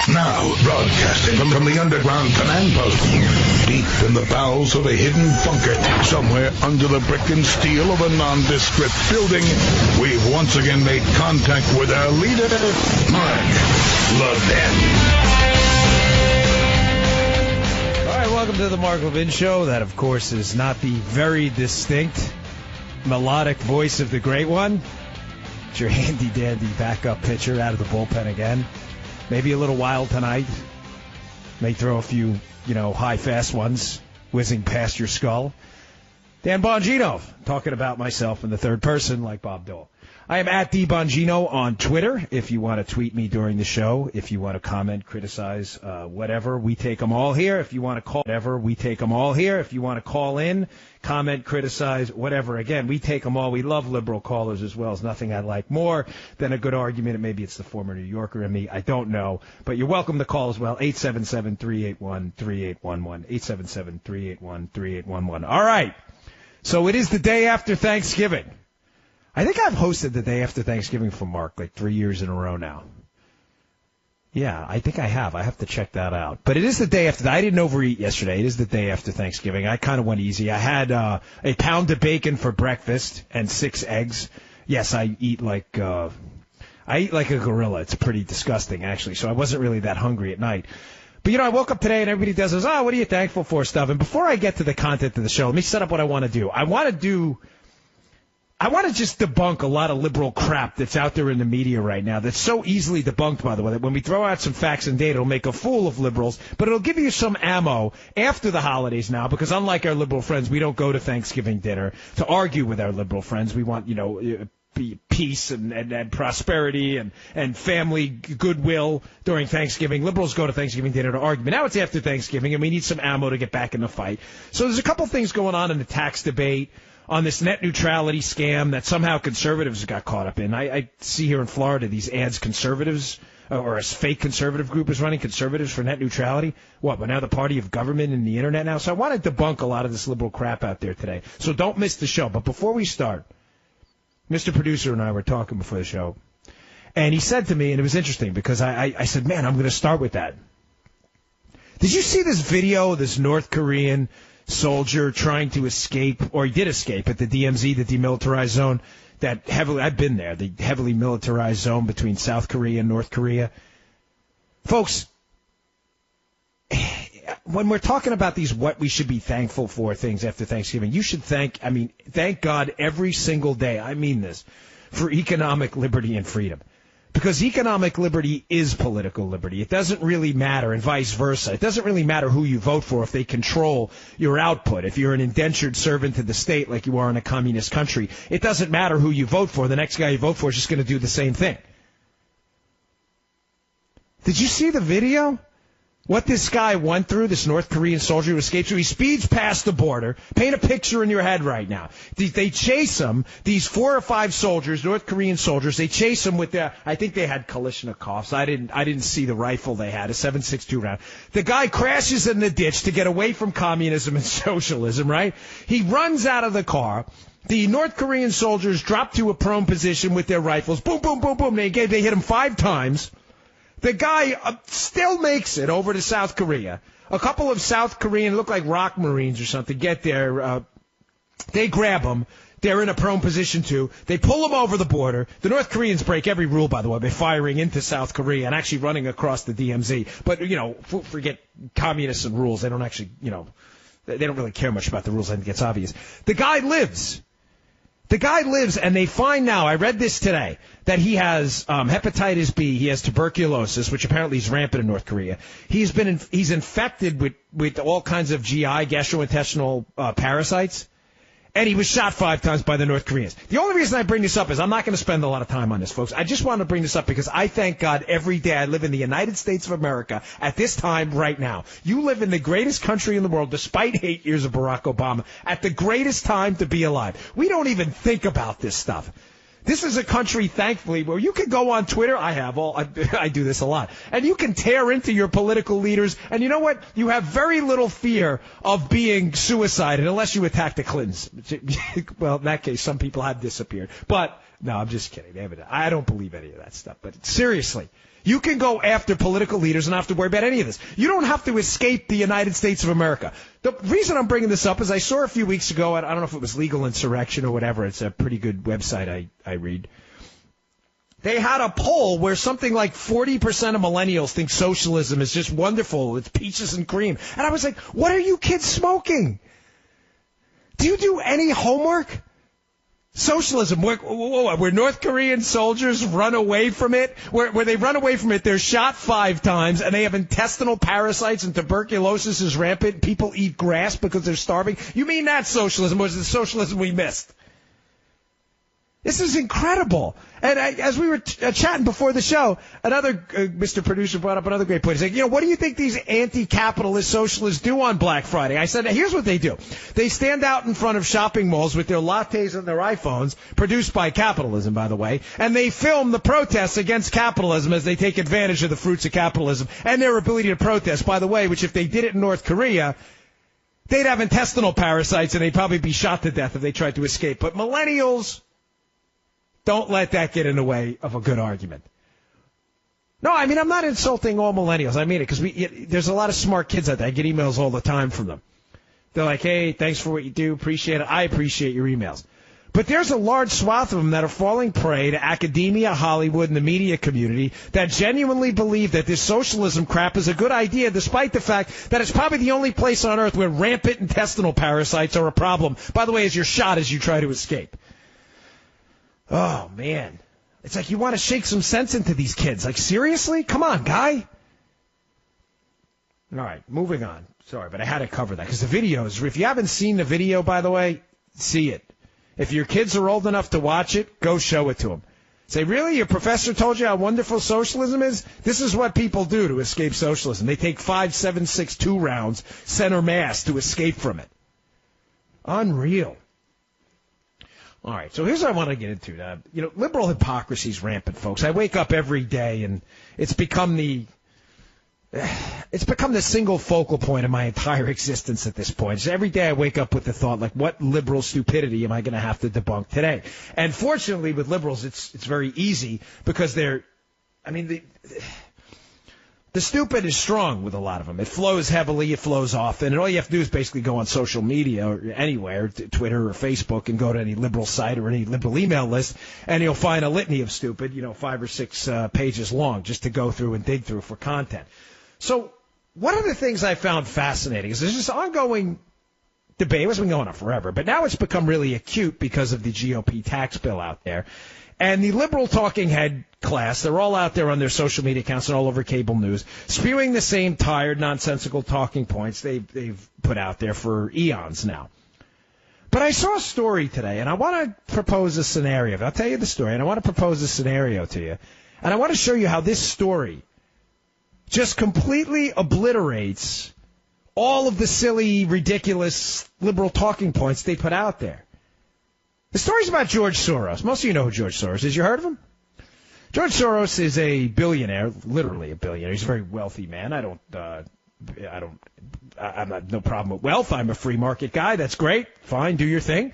Now, broadcasting from the underground command post, deep in the bowels of a hidden bunker, somewhere under the brick and steel of a nondescript building, we've once again made contact with our leader, Mark Levin. All right, welcome to the Mark Levin Show. That, of course, is not the very distinct, melodic voice of the great one. It's your handy-dandy backup pitcher out of the bullpen again. Maybe a little wild tonight. May throw a few, high, fast ones whizzing past your skull. Dan Bongino, talking about myself in the third person like Bob Dole. I am at Bongino on Twitter. If you want to tweet me during the show, if you want to comment, criticize, whatever, we take them all here. If you want to call, whatever, we take them all here. If you want to call in, comment, criticize, whatever. Again, we take them all. We love liberal callers as well. There's nothing I like more than a good argument. Maybe it's the former New Yorker in me. I don't know. But you're welcome to call as well. 877-381-3811. 877-381-3811. All right. So it is the day after Thanksgiving. I think I've hosted the day after Thanksgiving for Mark like 3 years in a row now. Yeah, I think I have. I have to check that out. But it is the day after. I didn't overeat yesterday. It is the day after Thanksgiving. I kind of went easy. I had a pound of bacon for breakfast and 6 eggs. Yes, I eat like a gorilla. It's pretty disgusting, actually. So I wasn't really that hungry at night. But, I woke up today and everybody does this, what are you thankful for, stuff. And before I get to the content of the show, let me set up what I want to do. I want to just debunk a lot of liberal crap that's out there in the media right now that's so easily debunked, by the way, that when we throw out some facts and data, it'll make a fool of liberals, but it'll give you some ammo after the holidays now, because unlike our liberal friends, we don't go to Thanksgiving dinner to argue with our liberal friends. We want, peace and prosperity and family goodwill during Thanksgiving. Liberals go to Thanksgiving dinner to argue. But now it's after Thanksgiving, and we need some ammo to get back in the fight. So there's a couple things going on in the tax debate, on this net neutrality scam that somehow conservatives got caught up in. I see here in Florida these ads conservatives, or a fake conservative group is running, conservatives for net neutrality. What, we're now the party of government and the internet now? So I want to debunk a lot of this liberal crap out there today. So don't miss the show. But before we start, Mr. Producer and I were talking before the show, and he said to me, and it was interesting because I said, man, I'm going to start with that. Did you see this video of this North Korean soldier trying to escape, or he did escape at the DMZ, the demilitarized zone, I've been there, the heavily militarized zone between South Korea and North Korea. Folks, when we're talking about these what we should be thankful for things after Thanksgiving, you should thank God every single day, I mean this, for economic liberty and freedom. Because economic liberty is political liberty. It doesn't really matter, and vice versa. It doesn't really matter who you vote for if they control your output. If you're an indentured servant to the state like you are in a communist country, it doesn't matter who you vote for. The next guy you vote for is just going to do the same thing. Did you see the video? What this guy went through, this North Korean soldier who escaped, so he speeds past the border. Paint a picture in your head right now. They chase him, these 4 or 5 soldiers, North Korean soldiers, they chase him with their, I think they had Kalashnikovs. I didn't see the rifle they had, a 7.62 round. The guy crashes in the ditch to get away from communism and socialism, right? He runs out of the car. The North Korean soldiers drop to a prone position with their rifles. Boom, boom, boom, boom. They hit him 5 times. The guy still makes it over to South Korea. A couple of South Korean, look like rock Marines or something, get there. They grab him. They're in a prone position, too. They pull him over the border. The North Koreans break every rule, by the way, by firing into South Korea and actually running across the DMZ. But, forget communists and rules. They don't actually, they don't really care much about the rules. I think it's obvious. The guy lives. And they find now, I read this today, that he has hepatitis B, he has tuberculosis, which apparently is rampant in North Korea. He's infected with all kinds of GI, gastrointestinal parasites, and he was shot 5 times by the North Koreans. The only reason I bring this up is I'm not going to spend a lot of time on this, folks. I just want to bring this up because I thank God every day I live in the United States of America at this time right now. You live in the greatest country in the world, despite 8 years of Barack Obama, at the greatest time to be alive. We don't even think about this stuff. This is a country, thankfully, where you can go on Twitter. I do this a lot. And you can tear into your political leaders. And you know what? You have very little fear of being suicided unless you attack the Clintons. Well, in that case, some people have disappeared. But No, I'm just kidding. I don't believe any of that stuff. But seriously, you can go after political leaders and not have to worry about any of this. You don't have to escape the United States of America. The reason I'm bringing this up is I saw a few weeks ago, I don't know if it was Legal Insurrection or whatever. It's a pretty good website I read. They had a poll where something like 40% of millennials think socialism is just wonderful. It's peaches and cream. And I was like, what are you kids smoking? Do you do any homework? Socialism, where North Korean soldiers run away from it, where they run away from it, they're shot 5 times, and they have intestinal parasites and tuberculosis is rampant. People eat grass because they're starving. You mean that's socialism, or is it socialism we missed? This is incredible. And as we were chatting before the show, another Mr. Producer brought up another great point. He's like, what do you think these anti-capitalist socialists do on Black Friday? I said, here's what they do. They stand out in front of shopping malls with their lattes and their iPhones, produced by capitalism, by the way, and they film the protests against capitalism as they take advantage of the fruits of capitalism and their ability to protest, by the way, which if they did it in North Korea, they'd have intestinal parasites and they'd probably be shot to death if they tried to escape. But millennials, don't let that get in the way of a good argument. No, I mean, I'm not insulting all millennials. I mean it because there's a lot of smart kids out there. I get emails all the time from them. They're like, hey, thanks for what you do. Appreciate it. I appreciate your emails. But there's a large swath of them that are falling prey to academia, Hollywood, and the media community that genuinely believe that this socialism crap is a good idea, despite the fact that it's probably the only place on earth where rampant intestinal parasites are a problem. By the way, as you're shot as you try to escape. Oh, man. It's like you want to shake some sense into these kids. Like, seriously? Come on, guy. All right, moving on. Sorry, but I had to cover that because the videos, if you haven't seen the video, by the way, see it. If your kids are old enough to watch it, go show it to them. Say, really? Your professor told you how wonderful socialism is? This is what people do to escape socialism. They take 5, 7, 6, 2 rounds, center mass to escape from it. Unreal. All right, so here's what I want to get into. Liberal hypocrisy is rampant, folks. I wake up every day, and it's become the single focal point of my entire existence at this point. So every day I wake up with the thought, like, what liberal stupidity am I going to have to debunk today? And fortunately, with liberals, it's very easy because the stupid is strong with a lot of them. It flows heavily, it flows often, and all you have to do is basically go on social media or anywhere, Twitter or Facebook, and go to any liberal site or any liberal email list, and you'll find a litany of stupid, 5 or 6 pages long, just to go through and dig through for content. So one of the things I found fascinating is there's this ongoing debate. It's been going on forever, but now it's become really acute because of the GOP tax bill out there. And the liberal talking head class, they're all out there on their social media accounts and all over cable news, spewing the same tired, nonsensical talking points they've put out there for eons now. But I saw a story today, and I want to propose a scenario. I'll tell you the story, and I want to propose a scenario to you. And I want to show you how this story just completely obliterates all of the silly, ridiculous liberal talking points they put out there. The story's about George Soros. Most of you know who George Soros is. You heard of him? George Soros is a billionaire, literally a billionaire. He's a very wealthy man. I'm not no problem with wealth. I'm a free market guy. That's great. Fine, do your thing.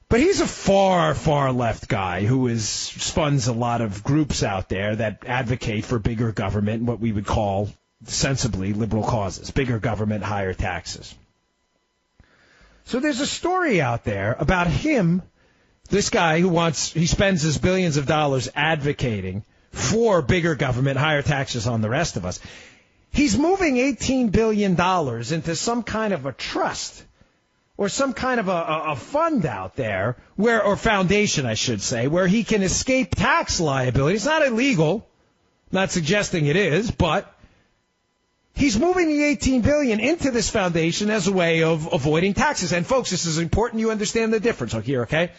But he's a far, far left guy who funds a lot of groups out there that advocate for bigger government and what we would call sensibly liberal causes. Bigger government, higher taxes. So there's a story out there about him, this guy he spends his billions of dollars advocating for bigger government, higher taxes on the rest of us. He's moving $18 billion into some kind of a trust or some kind of a fund out there or foundation, I should say, where he can escape tax liability. It's not illegal. I'm not suggesting it is, but he's moving the $18 billion into this foundation as a way of avoiding taxes. And, folks, this is important you understand the difference here, okay?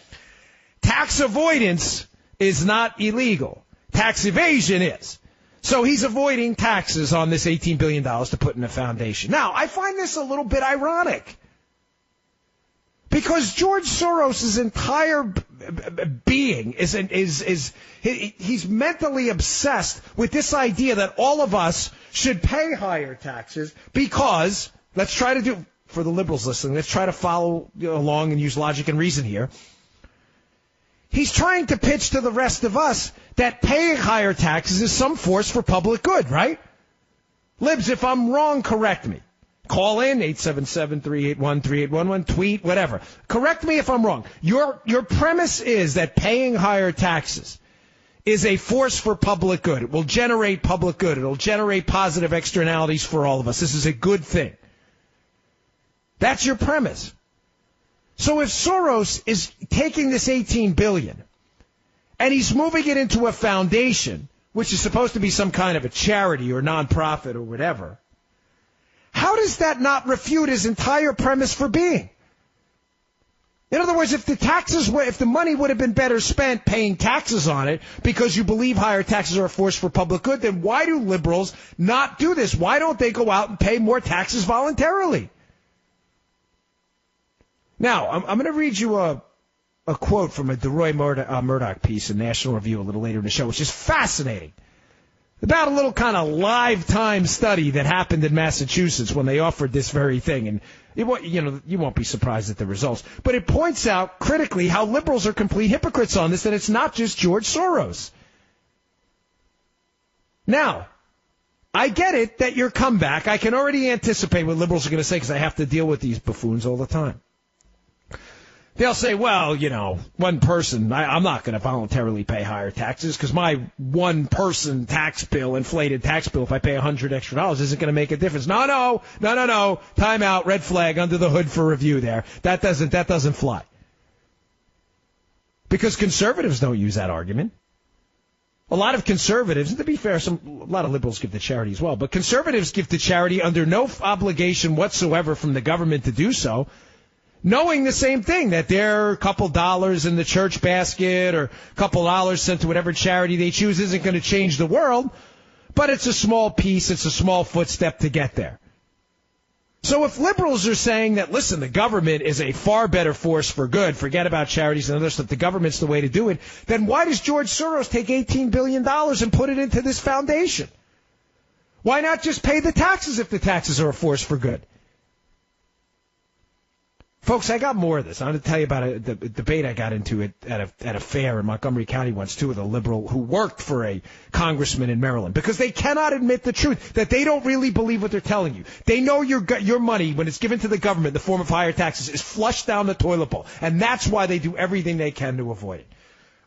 Tax avoidance is not illegal. Tax evasion is. So he's avoiding taxes on this $18 billion to put in a foundation. Now, I find this a little bit ironic because George Soros' entire being he's mentally obsessed with this idea that all of us should pay higher taxes because, let's try to do, for the liberals listening, let's try to follow along and use logic and reason here. He's trying to pitch to the rest of us that paying higher taxes is some force for public good, right? Libs, if I'm wrong, correct me. Call in, 877-381-3811, tweet, whatever. Correct me if I'm wrong. Your premise is that paying higher taxes is a force for public good. It will generate public good. It will generate positive externalities for all of us. This is a good thing. That's your premise. So if Soros is taking this $18 billion and he's moving it into a foundation, which is supposed to be some kind of a charity or nonprofit or whatever, how does that not refute his entire premise for being? In other words, if the money would have been better spent paying taxes on it because you believe higher taxes are a force for public good, then why do liberals not do this? Why don't they go out and pay more taxes voluntarily? Now, I'm going to read you a quote from a DeRoy Murdoch piece in National Review a little later in the show, which is fascinating. About a little kind of live-time study that happened in Massachusetts when they offered this very thing. And you won't be surprised at the results. But it points out critically how liberals are complete hypocrites on this, and it's not just George Soros. Now, I get it that your comeback, I can already anticipate what liberals are going to say because I have to deal with these buffoons all the time. They'll say, well, one person, I'm not going to voluntarily pay higher taxes because my one-person tax bill, inflated tax bill, if I pay $100 extra, isn't going to make a difference. No. Time out, red flag, under the hood for review there. That doesn't fly. Because conservatives don't use that argument. A lot of conservatives, and to be fair, a lot of liberals give to charity as well, but conservatives give to charity under no obligation whatsoever from the government to do so, knowing the same thing, that their couple dollars in the church basket or a couple dollars sent to whatever charity they choose isn't going to change the world, but it's a small piece, it's a small footstep to get there. So if liberals are saying that, listen, the government is a far better force for good, forget about charities and other stuff, the government's the way to do it, then why does George Soros take $18 billion and put it into this foundation? Why not just pay the taxes if the taxes are a force for good? Folks, I got more of this. I'm going to tell you about the debate I got into at a fair in Montgomery County once, too, with a liberal who worked for a congressman in Maryland, because they cannot admit the truth, that they don't really believe what they're telling you. They know your money, when it's given to the government in the form of higher taxes, is flushed down the toilet bowl, and that's why they do everything they can to avoid it.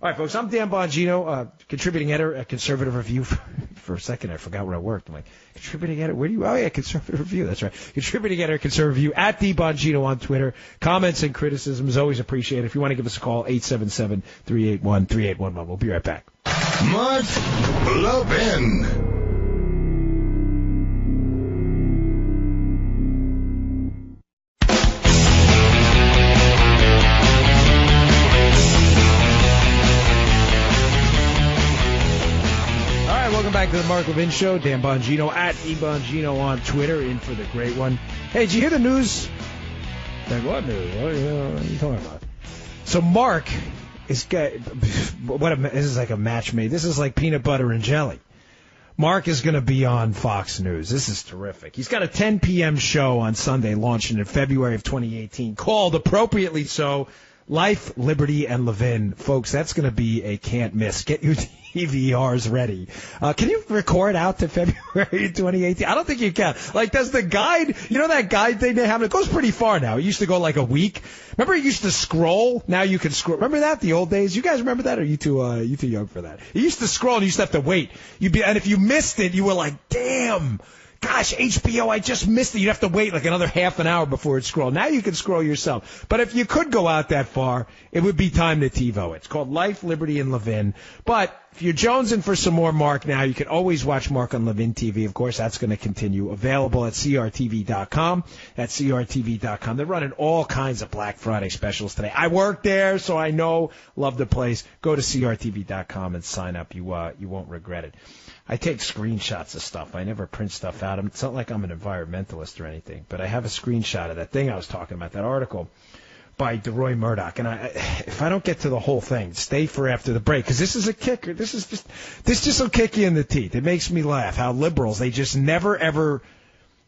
All right, folks, I'm Dan Bongino, contributing editor at Conservative Review. For a second, I forgot where I worked. I'm like, contributing editor, where do you? Oh, yeah, Conservative Review. That's right. Contributing editor, Conservative Review, at DBongino on Twitter. Comments and criticisms always appreciated. If you want to give us a call, 877-381-3811. We'll be right back. Mark Levin. Welcome back to the Mark Levin Show. Dan Bongino at DBongino on Twitter, in for the great one. Hey, did you hear the news? Like, what news? What are you talking about? So Mark is this is like a match made. This is like peanut butter and jelly. Mark is going to be on Fox News. This is terrific. He's got a 10 p.m. show on Sunday, launching in February of 2018, called, appropriately so, Life, Liberty, and Levin. Folks, that's going to be a can't miss. Get your DVRs ready. Can you record out to February 2018? I don't think you can. Like, does the guide, that guide thing they have? It goes pretty far now. It used to go like a week. Remember, it used to scroll? Now you can scroll. Remember that, the old days? You guys remember that, or are you too young for that? It used to scroll, and you used to have to wait. And if you missed it, you were like, damn. Gosh, HBO, I just missed it. You'd have to wait like another half an hour before it scrolled. Now you can scroll yourself. But if you could go out that far, it would be time to TiVo. It's called Life, Liberty, and Levin. But if you're jonesing for some more Mark now, you can always watch Mark on Levin TV. Of course, that's going to continue. Available at CRTV.com. At CRTV.com. They're running all kinds of Black Friday specials today. I work there, so I know. Love the place. Go to CRTV.com and sign up. You won't regret it. I take screenshots of stuff. I never print stuff out. It's not like I'm an environmentalist or anything, but I have a screenshot of that thing I was talking about, that article by DeRoy Murdoch. And if I don't get to the whole thing, stay for after the break, because this is a kicker. This just will kick you in the teeth. It makes me laugh how liberals, they just never, ever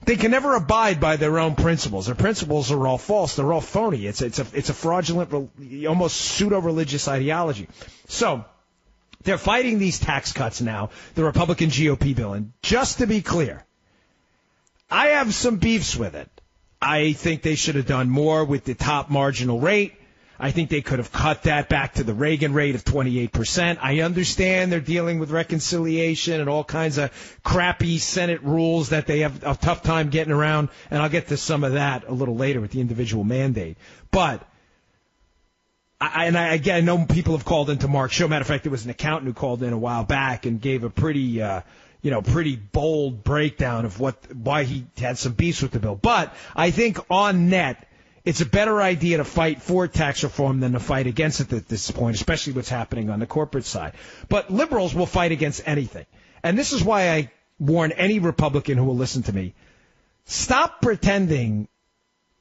They can never abide by their own principles. Their principles are all false. They're all phony. It's a fraudulent, almost pseudo-religious ideology. So they're fighting these tax cuts now, the Republican GOP bill. And just to be clear, I have some beefs with it. I think they should have done more with the top marginal rate. I think they could have cut that back to the Reagan rate of 28%. I understand they're dealing with reconciliation and all kinds of crappy Senate rules that they have a tough time getting around, and I'll get to some of that a little later with the individual mandate. But I know people have called into Mark's show. Matter of fact, there was an accountant who called in a while back and gave a pretty bold breakdown of why he had some beefs with the bill. But I think on net, it's a better idea to fight for tax reform than to fight against it at this point, especially what's happening on the corporate side. But liberals will fight against anything. And this is why I warn any Republican who will listen to me. Stop pretending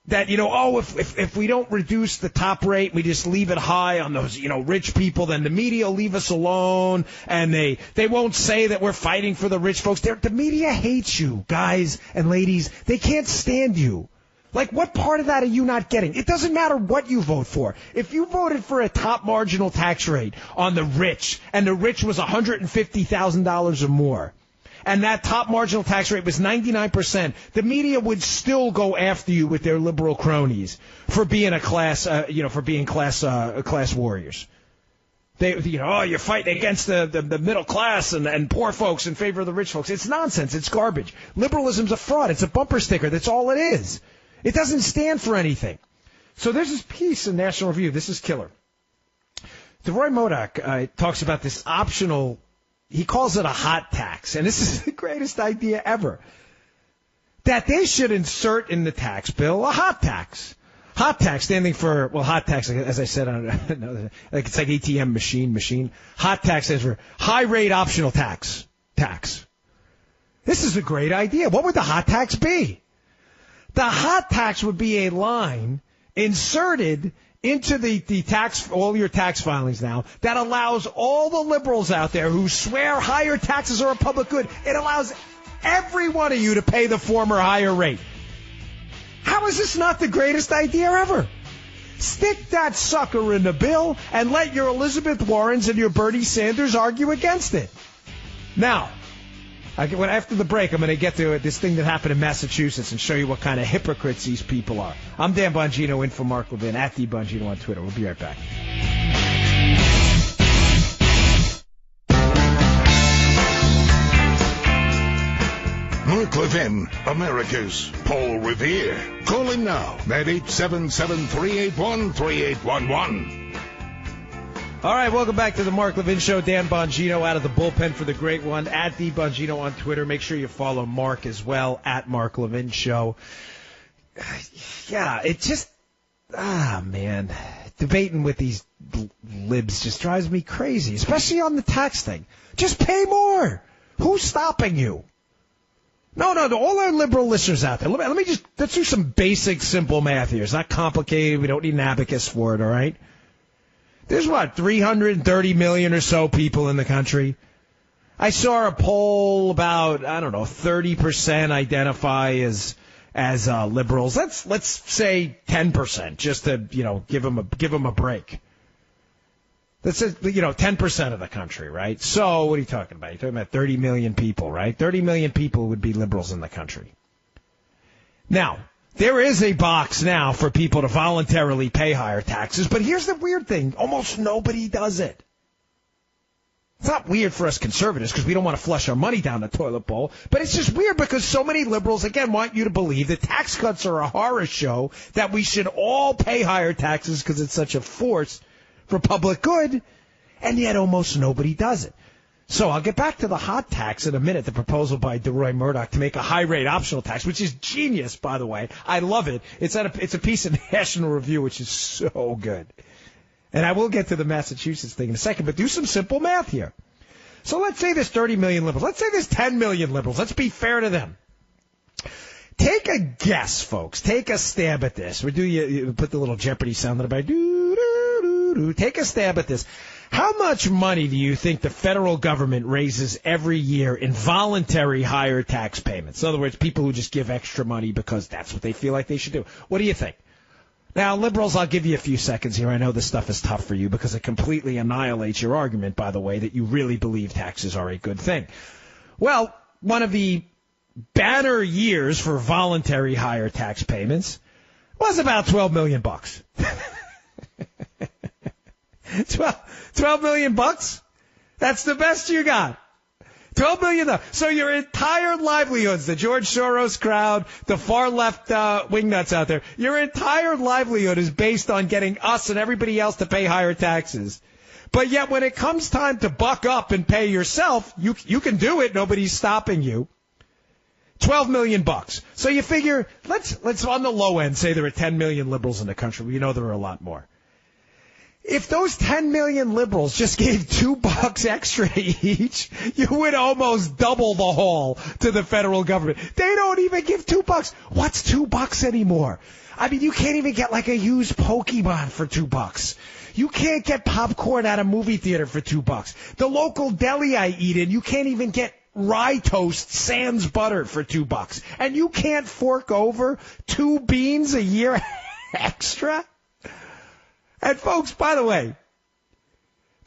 that, if we don't reduce the top rate, we just leave it high on those, rich people, then the media will leave us alone, and they won't say that we're fighting for the rich folks. The media hates you, guys and ladies. They can't stand you. Like, what part of that are you not getting? It doesn't matter what you vote for. If you voted for a top marginal tax rate on the rich, and the rich was $150,000 or more, and that top marginal tax rate was 99%, the media would still go after you with their liberal cronies for being class warriors. You're fighting against the middle class and poor folks in favor of the rich folks. It's nonsense. It's garbage. Liberalism's a fraud. It's a bumper sticker. That's all it is. It doesn't stand for anything. So there's this piece in National Review. This is killer. DeRoy Modoc talks about this optional, he calls it a hot tax, and this is the greatest idea ever, that they should insert in the tax bill a hot tax. Hot tax standing for, hot tax, as I said, like it's like ATM machine. Hot tax stands for high rate optional tax. This is a great idea. What would the hot tax be? The hot tax would be a line inserted into the tax, all your tax filings now, that allows all the liberals out there who swear higher taxes are a public good, it allows every one of you to pay the former higher rate. How is this not the greatest idea ever? Stick that sucker in the bill and let your Elizabeth Warrens and your Bernie Sanders argue against it. Now, after the break, I'm going to get to this thing that happened in Massachusetts and show you what kind of hypocrites these people are. I'm Dan Bongino in for Mark Levin, at the Bongino on Twitter. We'll be right back. Mark Levin, America's Paul Revere. Call him now at 877-381-3811. All right, welcome back to the Mark Levin Show. Dan Bongino out of the bullpen for the great one, at the Bongino on Twitter. Make sure you follow Mark as well, at Mark Levin Show. Yeah, it just, man, debating with these libs just drives me crazy, especially on the tax thing. Just pay more. Who's stopping you? No, all our liberal listeners out there, let's do some basic, simple math here. It's not complicated. We don't need an abacus for it, all right? There's 330 million or so people in the country. I saw a poll about, 30% identify as liberals. Let's say 10%, just to, give them a break. That's 10% of the country, right? So what are you talking about? You're talking about 30 million people, right? 30 million people would be liberals in the country. Now, there is a box now for people to voluntarily pay higher taxes, but here's the weird thing. Almost nobody does it. It's not weird for us conservatives because we don't want to flush our money down the toilet bowl, but it's just weird because so many liberals, again, want you to believe that tax cuts are a horror show, that we should all pay higher taxes because it's such a force for public good, and yet almost nobody does it. So I'll get back to the hot tax in a minute, the proposal by DeRoy Murdoch to make a high-rate optional tax, which is genius, by the way. I love it. It's a piece of National Review, which is so good. And I will get to the Massachusetts thing in a second, but do some simple math here. So let's say there's 30 million liberals. Let's say there's 10 million liberals. Let's be fair to them. Take a guess, folks. Take a stab at this. You put the little Jeopardy sound in the back. Take a stab at this. How much money do you think the federal government raises every year in voluntary higher tax payments? In other words, people who just give extra money because that's what they feel like they should do. What do you think? Now, liberals, I'll give you a few seconds here. I know this stuff is tough for you because it completely annihilates your argument, by the way, that you really believe taxes are a good thing. Well, one of the banner years for voluntary higher tax payments was about $12 million. 12 million bucks? That's the best you got. $12 million. So your entire livelihoods, the George Soros crowd, the far left wingnuts out there, your entire livelihood is based on getting us and everybody else to pay higher taxes. But yet when it comes time to buck up and pay yourself, you can do it. Nobody's stopping you. $12 million. So you figure, let's on the low end say there are 10 million liberals in the country. We know there are a lot more. If those 10 million liberals just gave $2 extra each, you would almost double the haul to the federal government. They don't even give $2. What's $2 anymore? I mean, you can't even get like a used Pokemon for $2. You can't get popcorn at a movie theater for $2. The local deli I eat in, you can't even get rye toast sans butter for $2. And you can't fork over 2 beans a year extra? And folks, by the way,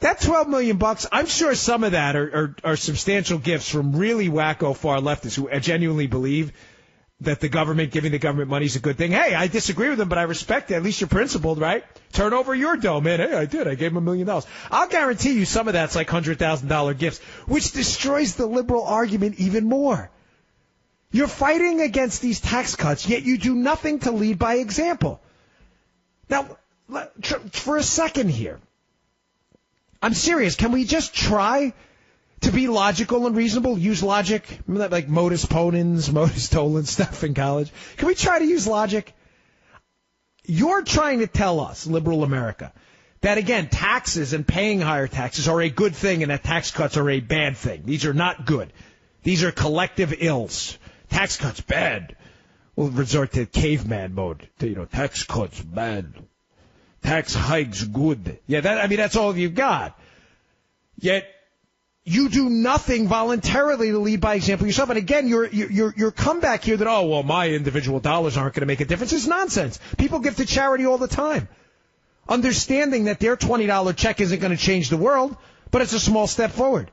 that $12 million, I'm sure some of that are substantial gifts from really wacko far leftists who genuinely believe that giving the government money is a good thing. Hey, I disagree with them, but I respect it. At least you're principled, right? Turn over your dough, man. Hey, I did. I gave him $1 million. I'll guarantee you some of that's like $100,000 gifts, which destroys the liberal argument even more. You're fighting against these tax cuts, yet you do nothing to lead by example. Now, for a second here, I'm serious. Can we just try to be logical and reasonable? Use logic. Remember that like modus ponens, modus tollens stuff in college? Can we try to use logic? You're trying to tell us, liberal America, that again, taxes and paying higher taxes are a good thing and that tax cuts are a bad thing. These are not good. These are collective ills. Tax cuts, bad. We'll resort to caveman mode. Tax cuts, bad. Tax hikes, good. Yeah, that's all you've got. Yet you do nothing voluntarily to lead by example yourself. And again, your comeback here that, my individual dollars aren't going to make a difference is nonsense. People give to charity all the time, understanding that their $20 check isn't going to change the world, but it's a small step forward.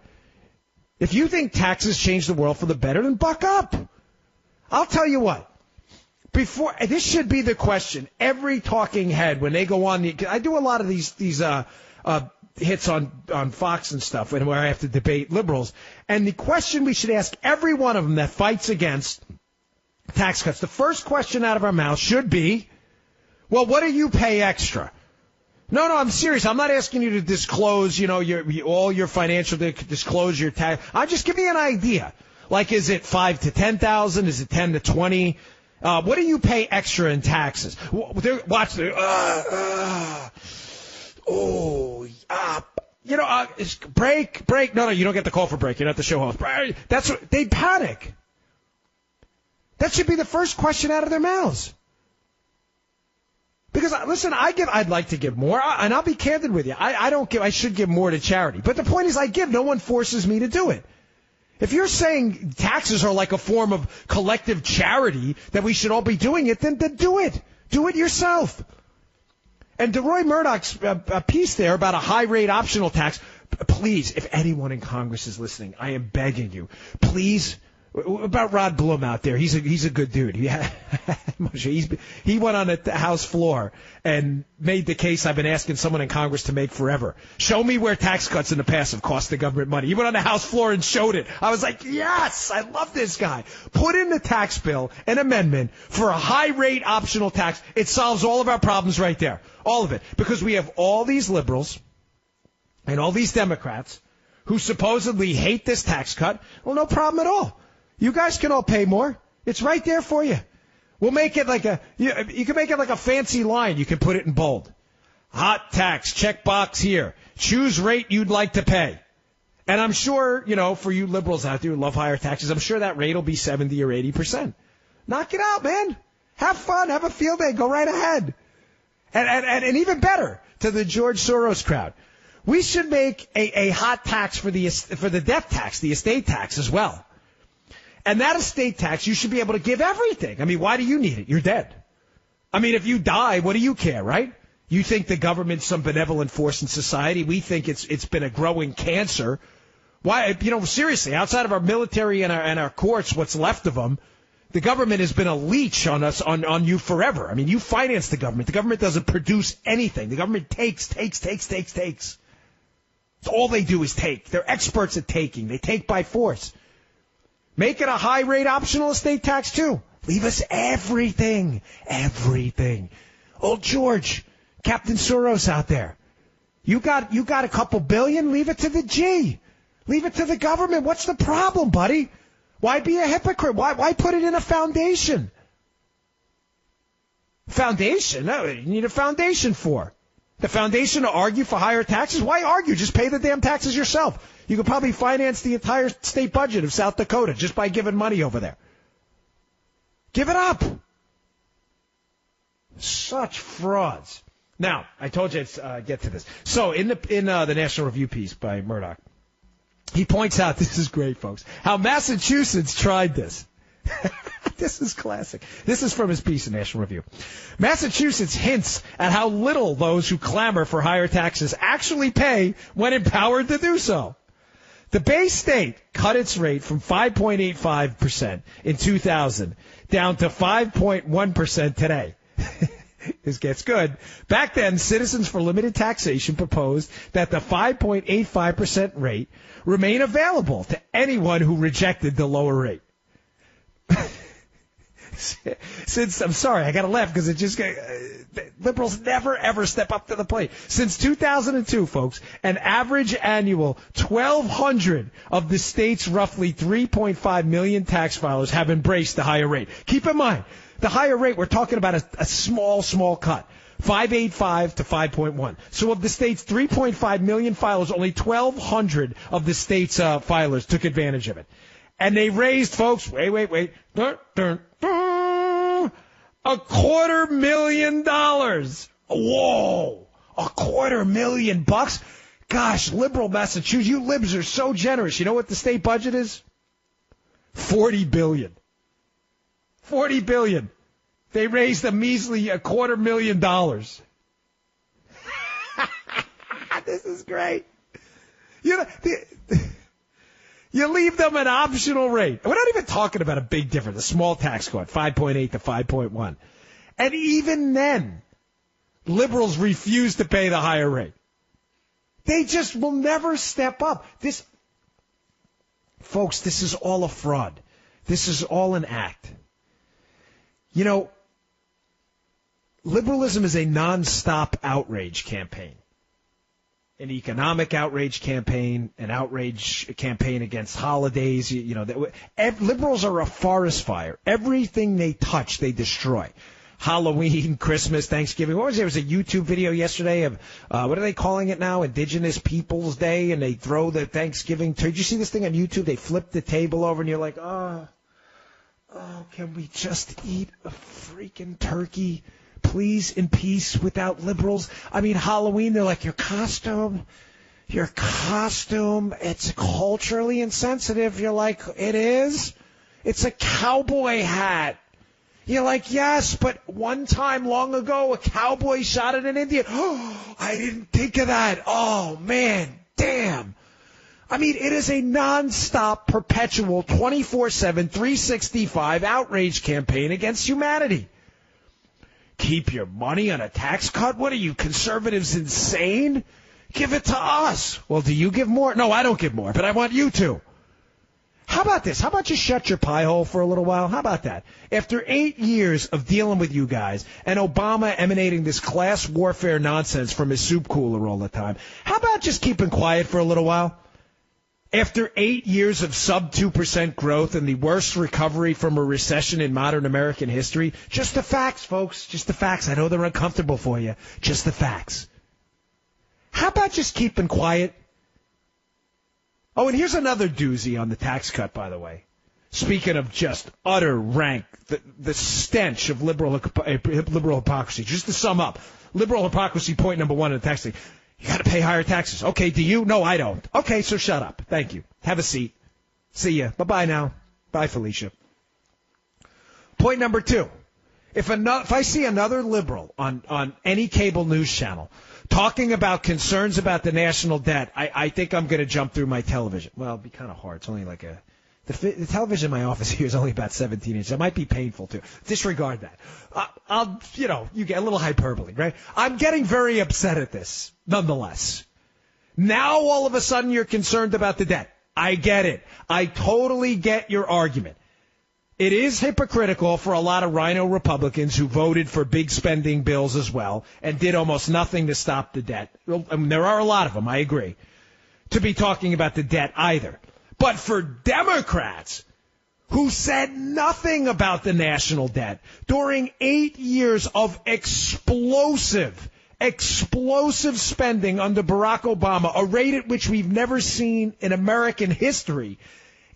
If you think taxes change the world for the better, then buck up. I'll tell you what. This should be the question. Every talking head, when they go on, I do a lot of these hits on Fox and stuff, and where I have to debate liberals. And the question we should ask every one of them that fights against tax cuts, the first question out of our mouth should be, well, what do you pay extra? No, I'm serious. I'm not asking you to disclose, all your financial, disclose your tax. I'm just giving you an idea. Like, is it 5 to 10,000? Is it 10 to 20? What do you pay extra in taxes? Watch the, break. No, you don't get the call for break. You're not the show host. That's what, they panic. That should be the first question out of their mouths. Because, listen, I'd like to give more, and I'll be candid with you. I should give more to charity. But the point is I give. No one forces me to do it. If you're saying taxes are like a form of collective charity, that we should all be doing it, then do it. Do it yourself. And DeRoy Murdoch's piece there about a high-rate optional tax, please, if anyone in Congress is listening, I am begging you, please, about Rod Blum out there, he's a good dude. He went on the House floor and made the case I've been asking someone in Congress to make forever. Show me where tax cuts in the past have cost the government money. He went on the House floor and showed it. I was like, yes, I love this guy. Put in the tax bill an amendment for a high-rate optional tax. It solves all of our problems right there. All of it. Because we have all these liberals and all these Democrats who supposedly hate this tax cut. Well, no problem at all. You guys can all pay more. It's right there for you. We'll make it like you can make it like a fancy line. You can put it in bold. Hot tax, check box here. Choose rate you'd like to pay. And I'm sure, for you liberals out there who love higher taxes, I'm sure that rate will be 70 or 80%. Knock it out, man. Have fun. Have a field day. Go right ahead. And even better, to the George Soros crowd. We should make a hot tax for the death tax, the estate tax as well. And that estate tax, you should be able to give everything. I mean, why do you need it? You're dead. I mean, if you die, what do you care, right? You think the government's some benevolent force in society. We think it's been a growing cancer. Why, seriously, outside of our military and our courts, what's left of them, the government has been a leech on us, on you forever. I mean, you finance the government. The government doesn't produce anything. The government takes. All they do is take. They're experts at taking. They take by force. Make it a high-rate optional estate tax, too. Leave us everything. Everything. Old George, Captain Soros out there. You got a couple billion? Leave it to the G. Leave it to the government. What's the problem, buddy? Why be a hypocrite? Why put it in a foundation? Foundation? No, you need a foundation for. The foundation to argue for higher taxes? Why argue? Just pay the damn taxes yourself. You could probably finance the entire state budget of South Dakota just by giving money over there. Give it up. Such frauds. Now, I told you I'd get to this. So in the National Review piece by Murdoch, he points out, this is great, folks, how Massachusetts tried this. This is classic. This is from his piece in National Review. Massachusetts hints at how little those who clamor for higher taxes actually pay when empowered to do so. The Bay State cut its rate from 5.85% in 2000 down to 5.1% today. This gets good. Back then, Citizens for Limited Taxation proposed that the 5.85% rate remain available to anyone who rejected the lower rate. I'm sorry, I got to laugh because it just liberals never ever step up to the plate. Since 2002, folks, an average annual 1,200 of the state's roughly 3.5 million tax filers have embraced the higher rate. Keep in mind, the higher rate, we're talking about a small cut. 5.85 to 5.1. So of the state's 3.5 million filers, only 1,200 of the state's filers took advantage of it. And they raised, folks, wait, $250,000. Whoa, $250,000. Gosh, liberal Massachusetts, you libs are so generous. You know what the state budget is? $40 billion. $40 billion. They raised a measly $250,000. This is great. You leave them an optional rate. We're not even talking about a big difference, a small tax cut, 5.8 to 5.1. And even then, liberals refuse to pay the higher rate. They just will never step up. Folks, this is all a fraud. This is all an act. You know, liberalism is a nonstop outrage campaign. An economic outrage campaign, an outrage campaign against holidays. Liberals are a forest fire. Everything they touch, they destroy. Halloween, Christmas, Thanksgiving. There was a YouTube video yesterday of, what are they calling it now? Indigenous Peoples Day, and they throw the Thanksgiving. Did you see this thing on YouTube? They flip the table over, and you're like, oh, can we just eat a freaking turkey? Please, in peace, without liberals. I mean, Halloween, they're like, your costume, it's culturally insensitive. You're like, it is? It's a cowboy hat. You're like, yes, but one time long ago, a cowboy shot at an Indian. Oh, I didn't think of that. Oh, man, damn. I mean, it is a nonstop, perpetual, 24/7, 365 outrage campaign against humanity. Keep your money on a tax cut? What are you, conservatives, insane? Give it to us. Well, do you give more? No, I don't give more, but I want you to. How about this? How about you shut your pie hole for a little while? How about that? After 8 years of dealing with you guys and Obama emanating this class warfare nonsense from his soup cooler all the time, how about just keeping quiet for a little while? After 8 years of sub 2% growth and the worst recovery from a recession in modern American history, just the facts, folks, just the facts. I know they're uncomfortable for you. Just the facts. How about just keeping quiet? Oh, and here's another doozy on the tax cut, by the way. Speaking of just utter rank, the stench of liberal hypocrisy. Just to sum up, liberal hypocrisy, point number one in the tax thing. You got to pay higher taxes. Okay, do you? No, I don't. Okay, so shut up. Thank you. Have a seat. See ya. Bye-bye now. Bye, Felicia. Point number 2. If I see another liberal on any cable news channel talking about concerns about the national debt, I think I'm going to jump through my television. Well, it'd be kind of hard. It's only like the television in my office here is only about 17 inches. It might be painful too. Disregard that. You get a little hyperbole, right? I'm getting very upset at this, nonetheless. Now all of a sudden you're concerned about the debt. I get it. I totally get your argument. It is hypocritical for a lot of rhino Republicans who voted for big spending bills as well and did almost nothing to stop the debt. I mean, there are a lot of them, I agree, to be talking about the debt either. But for Democrats who said nothing about the national debt during 8 years of explosive spending under Barack Obama, a rate at which we've never seen in American history,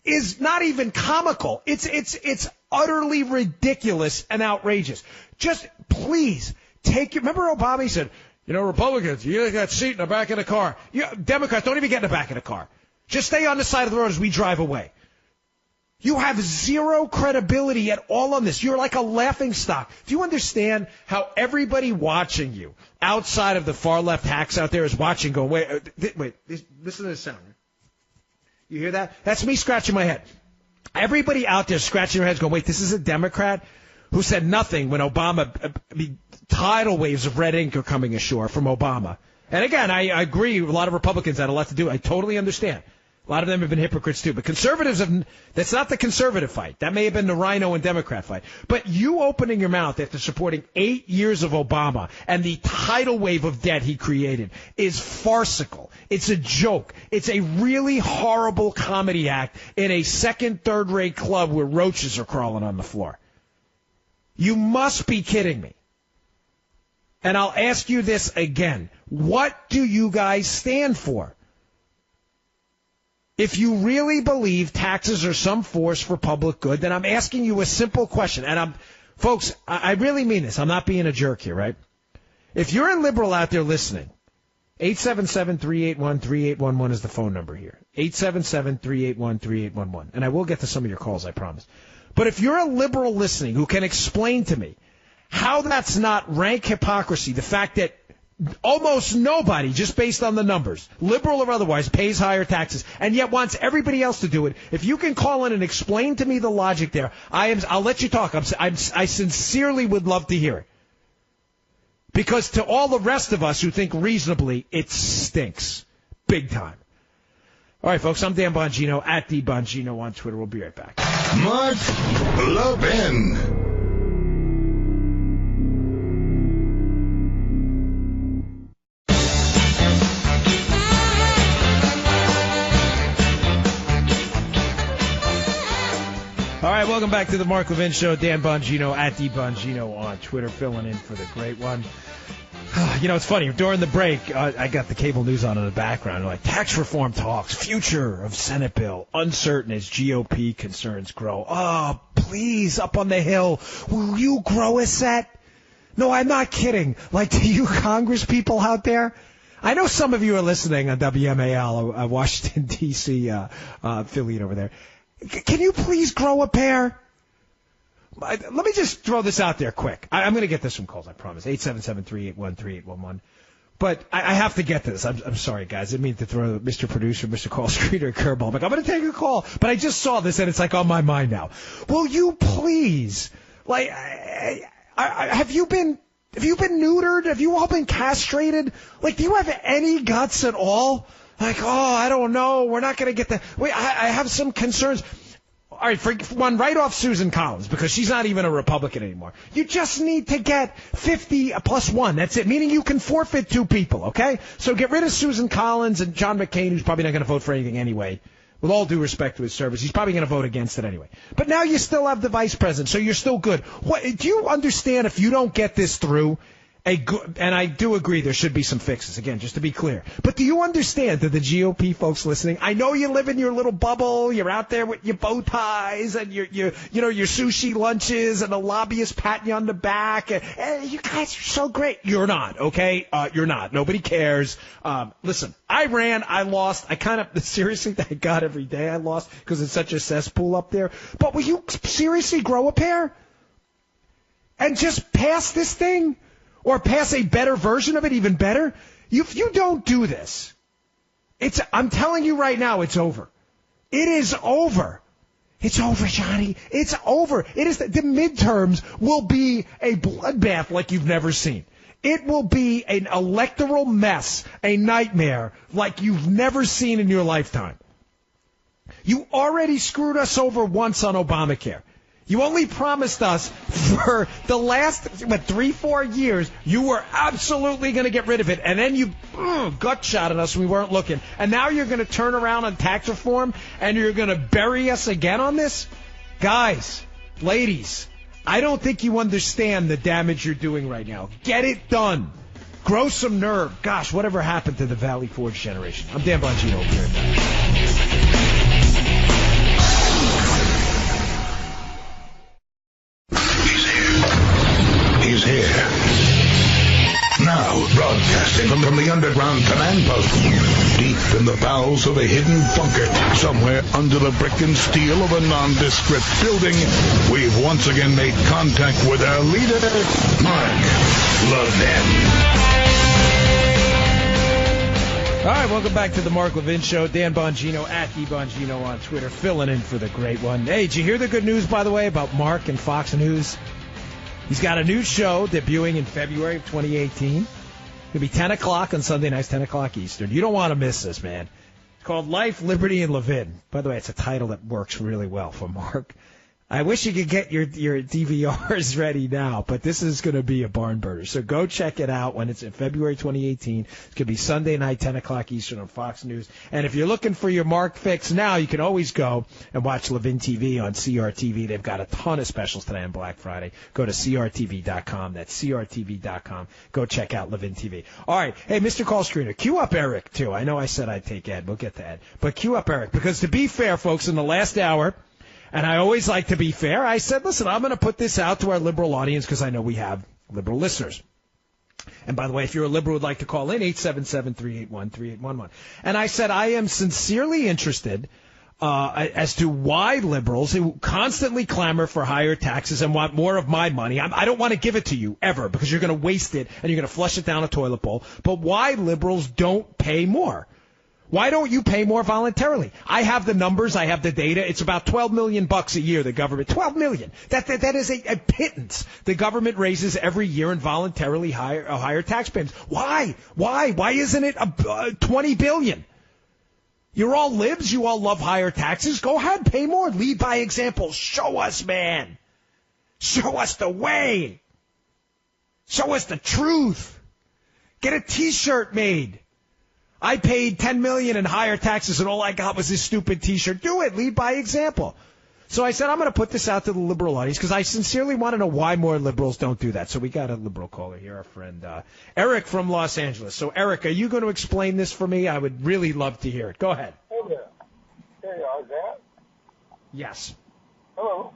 is not even comical. It's utterly ridiculous and outrageous. Just please remember Obama, he said, Republicans, you get that seat in the back of the car. Democrats, don't even get in the back of the car. Just stay on the side of the road as we drive away. You have zero credibility at all on this. You're like a laughingstock. Do you understand how everybody watching you outside of the far left hacks out there is watching going, wait, listen to this sound. You hear that? That's me scratching my head. Everybody out there scratching their heads going, wait, this is a Democrat who said nothing when tidal waves of red ink are coming ashore from Obama. And again, I agree, a lot of Republicans had a lot to do. I totally understand. A lot of them have been hypocrites too. But conservatives that's not the conservative fight. That may have been the rhino and Democrat fight. But you opening your mouth after supporting 8 years of Obama and the tidal wave of debt he created is farcical. It's a joke. It's a really horrible comedy act in a second, third-rate club where roaches are crawling on the floor. You must be kidding me. And I'll ask you this again. What do you guys stand for? If you really believe taxes are some force for public good, then I'm asking you a simple question. And folks, I really mean this. I'm not being a jerk here, right? If you're a liberal out there listening, 877-381-3811 is the phone number here. 877-381-3811. And I will get to some of your calls, I promise. But if you're a liberal listening who can explain to me how that's not rank hypocrisy, the fact that almost nobody, just based on the numbers, liberal or otherwise, pays higher taxes and yet wants everybody else to do it. If you can call in and explain to me the logic there, I'll let you talk. I sincerely would love to hear it. Because to all the rest of us who think reasonably, it stinks. Big time. All right, folks, I'm Dan Bongino, at the Bongino on Twitter. We'll be right back. Mark Levin. All right, welcome back to the Mark Levin Show. Dan Bongino, at the Bongino on Twitter, filling in for the great one. It's funny. During the break, I got the cable news on in the background. Like, tax reform talks, future of Senate bill, uncertain as GOP concerns grow. Oh, please, up on the Hill, will you grow a set? No, I'm not kidding. Like, to you Congress people out there, I know some of you are listening on WMAL, a Washington, D.C. affiliate over there. Can you please grow a pair? Let me just throw this out there quick. I'm going to get this from calls, I promise. 877-381-3811. But I have to get to this. I'm sorry, guys. I didn't mean to throw Mr. Producer, Mr. Call Screener a curveball. But I'm going to take a call. But I just saw this, and it's like on my mind now. Will you please, like, have you been neutered? Have you all been castrated? Like, do you have any guts at all? Like, I don't know. We're not going to get that. Wait, I have some concerns. All right, for one, write off Susan Collins because she's not even a Republican anymore. You just need to get 50 plus one. That's it, meaning you can forfeit 2 people, okay? So get rid of Susan Collins and John McCain, who's probably not going to vote for anything anyway. With all due respect to his service, he's probably going to vote against it anyway. But now you still have the vice president, so you're still good. What do you understand if you don't get this through? And I do agree there should be some fixes, again, just to be clear. But do you understand that the GOP folks listening, I know you live in your little bubble, you're out there with your bow ties and your sushi lunches and the lobbyists patting you on the back. And you guys are so great. You're not, okay? You're not. Nobody cares. Listen, I ran, I lost. I kind of, seriously, thank God every day I lost because it's such a cesspool up there. But will you seriously grow a pair and just pass this thing? Or pass a better version of it, even better? If you don't do this, I'm telling you right now, it's over. It is over. It's over, Johnny. It's over. It is. The midterms will be a bloodbath like you've never seen. It will be an electoral mess, a nightmare like you've never seen in your lifetime. You already screwed us over once on Obamacare. You only promised us for the last, 3-4 years, you were absolutely going to get rid of it. And then you gut shot at us when we weren't looking. And now you're going to turn around on tax reform and you're going to bury us again on this? Guys, ladies, I don't think you understand the damage you're doing right now. Get it done. Grow some nerve. Gosh, whatever happened to the Valley Forge generation? I'm Dan Bongino over here. He's here. Now, broadcasting from the underground command post, deep in the bowels of a hidden bunker, somewhere under the brick and steel of a nondescript building, we've once again made contact with our leader, Mark Levin. All right, welcome back to the Mark Levin Show. Dan Bongino at DBongino on Twitter, filling in for the great one. Hey, did you hear the good news, by the way, about Mark and Fox News? He's got a new show debuting in February of 2018. It'll be 10 o'clock on Sunday nights, 10 o'clock Eastern. You don't want to miss this, man. It's called Life, Liberty, and Levin. By the way, it's a title that works really well for Mark. I wish you could get your DVRs ready now, but this is going to be a barn burner. So go check it out when it's in February 2018. It's going to be Sunday night, 10 o'clock Eastern on Fox News. And if you're looking for your Mark fix now, you can always go and watch Levin TV on CRTV. They've got a ton of specials today on Black Friday. Go to CRTV.com. That's CRTV.com. Go check out Levin TV. All right. Hey, Mr. Call Screener, cue up Eric, too. I know I said I'd take Ed. We'll get to Ed. But cue up Eric, because to be fair, folks, in the last hour, and I always like to be fair, I said, listen, I'm going to put this out to our liberal audience because I know we have liberal listeners. And by the way, if you're a liberal who would like to call in, 877-381-3811. And I said, I am sincerely interested as to why liberals who constantly clamor for higher taxes and want more of my money, I don't want to give it to you ever because you're going to waste it and you're going to flush it down a toilet bowl, but why liberals don't pay more. Why don't you pay more voluntarily? I have the numbers. I have the data. It's about $12 million a year, the government. $12 million. That is a pittance the government raises every year in voluntarily higher tax payments. Why? Why isn't it $20 billion? You're all libs. You all love higher taxes. Go ahead. Pay more. Lead by example. Show us, man. Show us the way. Show us the truth. Get a T-shirt made. I paid $10 million in higher taxes, and all I got was this stupid T-shirt. Do it. Lead by example. So I said I'm going to put this out to the liberal audience because I sincerely want to know why more liberals don't do that. So we got a liberal caller here, our friend Eric from Los Angeles. So, Eric, are you going to explain this for me? I would really love to hear it. Go ahead. Hey there. Hey, Zach? Yes. Hello.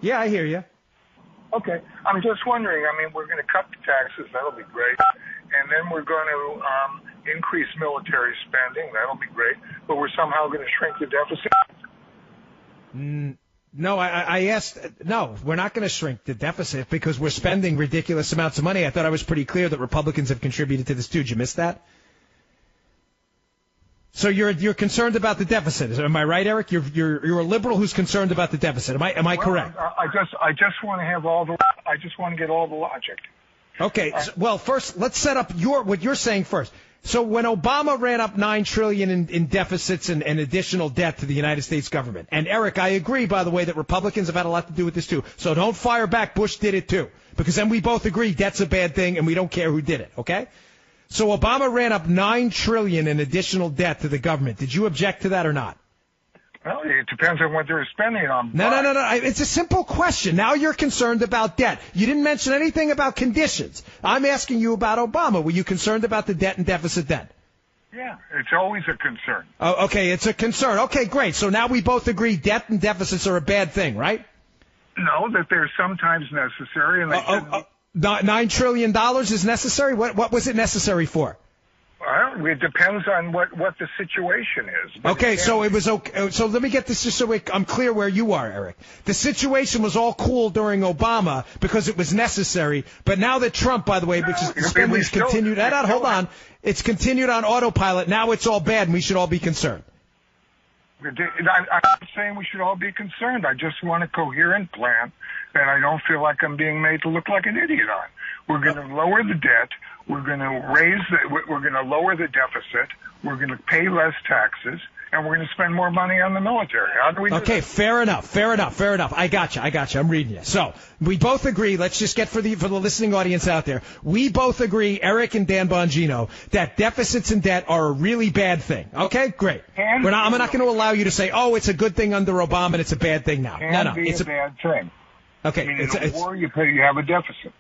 Yeah, I hear you. Okay. I'm just wondering, we're going to cut the taxes. That'll be great. And then we're going to increase military spending. That'll be great. But we're somehow going to shrink the deficit. No, I asked. No, we're not going to shrink the deficit because we're spending ridiculous amounts of money. I thought I was pretty clear that Republicans have contributed to this too. Did you miss that? So you're concerned about the deficit. Am I right, Eric? You're a liberal who's concerned about the deficit. Am I correct? I just want to have I just want to get all the logic. Okay. Well, first let's set up what you're saying first. So when Obama ran up $9 trillion in deficits and additional debt to the United States government, and Eric, I agree, by the way, that Republicans have had a lot to do with this too. So don't fire back. Bush did it too, because then we both agree debt's a bad thing and we don't care who did it. Okay. So Obama ran up $9 trillion in additional debt to the government. Did you object to that or not? Well, it depends on what they're spending on. No. It's a simple question. Now you're concerned about debt. You didn't mention anything about conditions. I'm asking you about Obama. Were you concerned about the debt and deficit then? Yeah, it's always a concern. Oh, okay, it's a concern. Okay, great. So now we both agree debt and deficits are a bad thing, right? No, that they're sometimes necessary. And $9 trillion is necessary? What was it necessary for? Well, it depends on what the situation is. But okay, so it was okay. So let me get this just so I'm clear where you are, Eric. The situation was all cool during Obama because it was necessary, but now that Trump, by the way, which is spending's continued. Hold on, it's continued on autopilot. Now it's all bad, and we should all be concerned. I'm not saying we should all be concerned. I just want a coherent plan, and I don't feel like I'm being made to look like an idiot on. We're going to lower the debt. We're going to lower the deficit. We're going to pay less taxes, and we're going to spend more money on the military. How do we do that? Okay, fair enough. I got you. I'm reading you. So we both agree. Let's just get for the listening audience out there. We both agree, Eric and Dan Bongino, that deficits and debt are a really bad thing. Okay, great. I'm not going to allow you to say, oh, it's a good thing under Obama and it's a bad thing now. No, it's a bad thing. Okay, I mean, in a war, you have a deficit.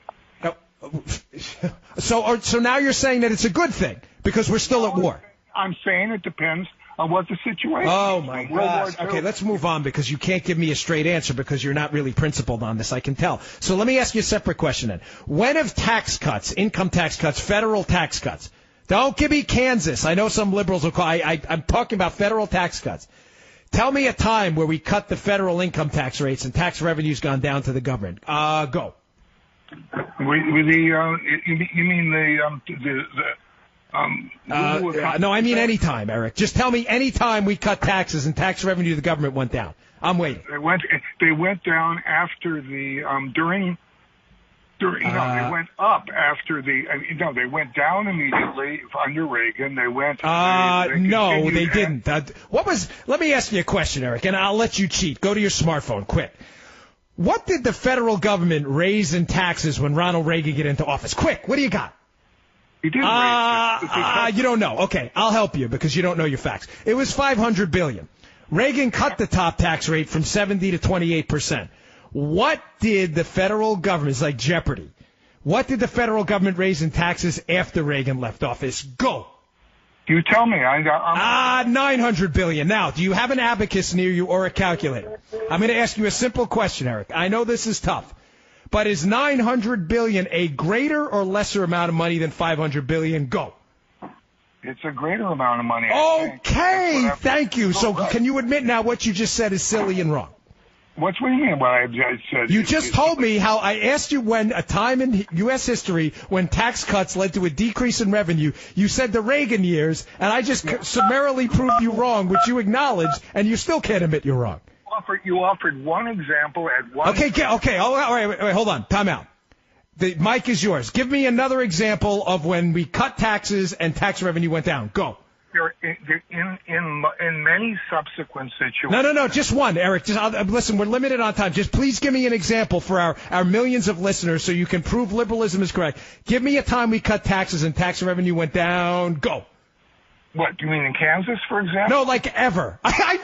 So now you're saying that it's a good thing because we're still at war. I'm saying it depends on what the situation is. Oh, my gosh. Okay, let's move on because you can't give me a straight answer because you're not really principled on this, I can tell. So let me ask you a separate question then. When have tax cuts, income tax cuts, federal tax cuts? Don't give me Kansas. I know some liberals will call. I'm talking about federal tax cuts. Tell me a time where we cut the federal income tax rates and tax revenue's gone down to the government. Go. You mean no, I mean any time, Eric. Just tell me any time we cut taxes and tax revenue to the government went down. I'm waiting. They went down after the they went up after they went down immediately under Reagan. They went. No, they didn't. Let me ask you a question, Eric, and I'll let you cheat. Go to your smartphone, quick. What did the federal government raise in taxes when Ronald Reagan got into office? Quick, what do you got? He did raise it. You don't know. Okay, I'll help you because you don't know your facts. It was $500 billion. Reagan cut the top tax rate from 70 to 28%. What did the federal government, it's like Jeopardy, what did the federal government raise in taxes after Reagan left office? Go. You tell me. $900 billion. Now, do you have an abacus near you or a calculator? I'm going to ask you a simple question, Eric. I know this is tough, but is $900 billion a greater or lesser amount of money than $500 billion? Go. It's a greater amount of money. Okay, thank you. So can you admit now what you just said is silly and wrong? What do you mean what I said? You just told me how I asked you when a time in U.S. history when tax cuts led to a decrease in revenue. You said the Reagan years, and I just summarily proved you wrong, which you acknowledged, and you still can't admit you're wrong. You offered one example at one. Okay. All right, wait, hold on. Time out. The mic is yours. Give me another example of when we cut taxes and tax revenue went down. Go. In many subsequent situations. No, just one, Eric. Listen, we're limited on time. Just please give me an example for our millions of listeners so you can prove liberalism is correct. Give me a time we cut taxes and tax revenue went down. Go. What, do you mean in Kansas, for example? No, like ever. I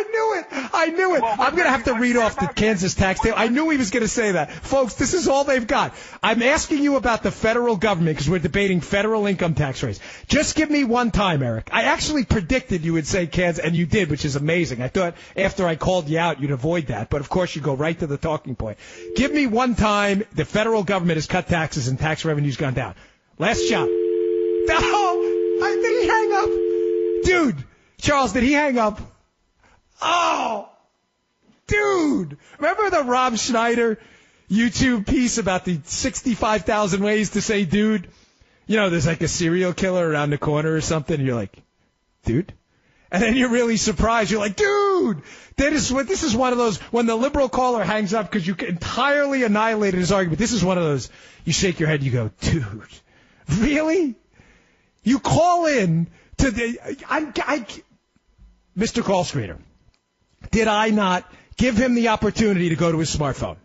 knew it. Well, I'm going to have to read off the Kansas tax table. I knew he was going to say that. Folks, this is all they've got. I'm asking you about the federal government because we're debating federal income tax rates. Just give me one time, Eric. I actually predicted you would say Kansas, and you did, which is amazing. I thought after I called you out, you'd avoid that. But, of course, you go right to the talking point. Give me one time the federal government has cut taxes and tax revenue's gone down. Last shot. Did he hang up? Dude, Charles, did he hang up? Oh, dude. Remember the Rob Schneider YouTube piece about the 65,000 ways to say dude? You know, there's like a serial killer around the corner or something. And you're like, dude? And then you're really surprised. You're like, dude, this is one of those, when the liberal caller hangs up because you entirely annihilated his argument. This is one of those, you shake your head, you go, dude, really? You call in to Mr. Call Screener, did I not give him the opportunity to go to his smartphone?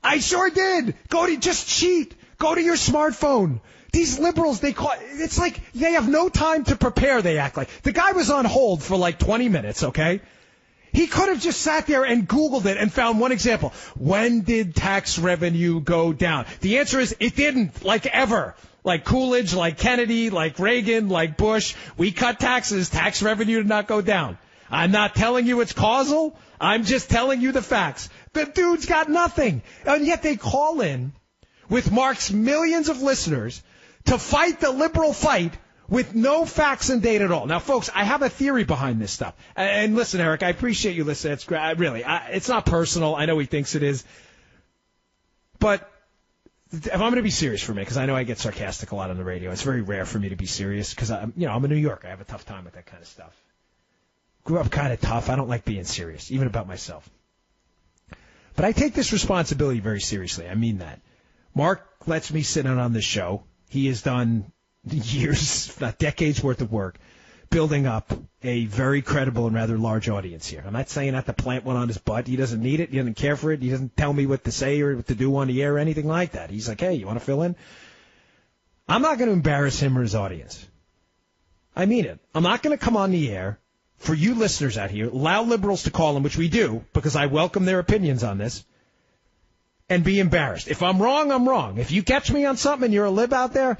I sure did. Just cheat. Go to your smartphone. These liberals, it's like they have no time to prepare, they act like. The guy was on hold for like 20 minutes, okay? He could have just sat there and Googled it and found one example. When did tax revenue go down? The answer is it didn't, like ever. Like Coolidge, like Kennedy, like Reagan, like Bush. We cut taxes. Tax revenue did not go down. I'm not telling you it's causal. I'm just telling you the facts. The dude's got nothing. And yet they call in with Mark's millions of listeners to fight the liberal fight with no facts and data at all. Now, folks, I have a theory behind this stuff. And listen, Eric, I appreciate you listening. It's great. Really, it's not personal. I know he thinks it is. But if I'm going to be serious for me, because I know I get sarcastic a lot on the radio, it's very rare for me to be serious because I'm a New Yorker. I have a tough time with that kind of stuff. Grew up kind of tough. I don't like being serious, even about myself. But I take this responsibility very seriously. I mean that. Mark lets me sit in on this show. He has done years, if not decades worth of work, building up a very credible and rather large audience here. I'm not saying that to plant one on his butt. He doesn't need it. He doesn't care for it. He doesn't tell me what to say or what to do on the air or anything like that. He's like, hey, you want to fill in? I'm not going to embarrass him or his audience. I mean it. I'm not going to come on the air for you listeners out here, allow liberals to call him, which we do, because I welcome their opinions on this, and be embarrassed. If I'm wrong, I'm wrong. If you catch me on something and you're a lib out there,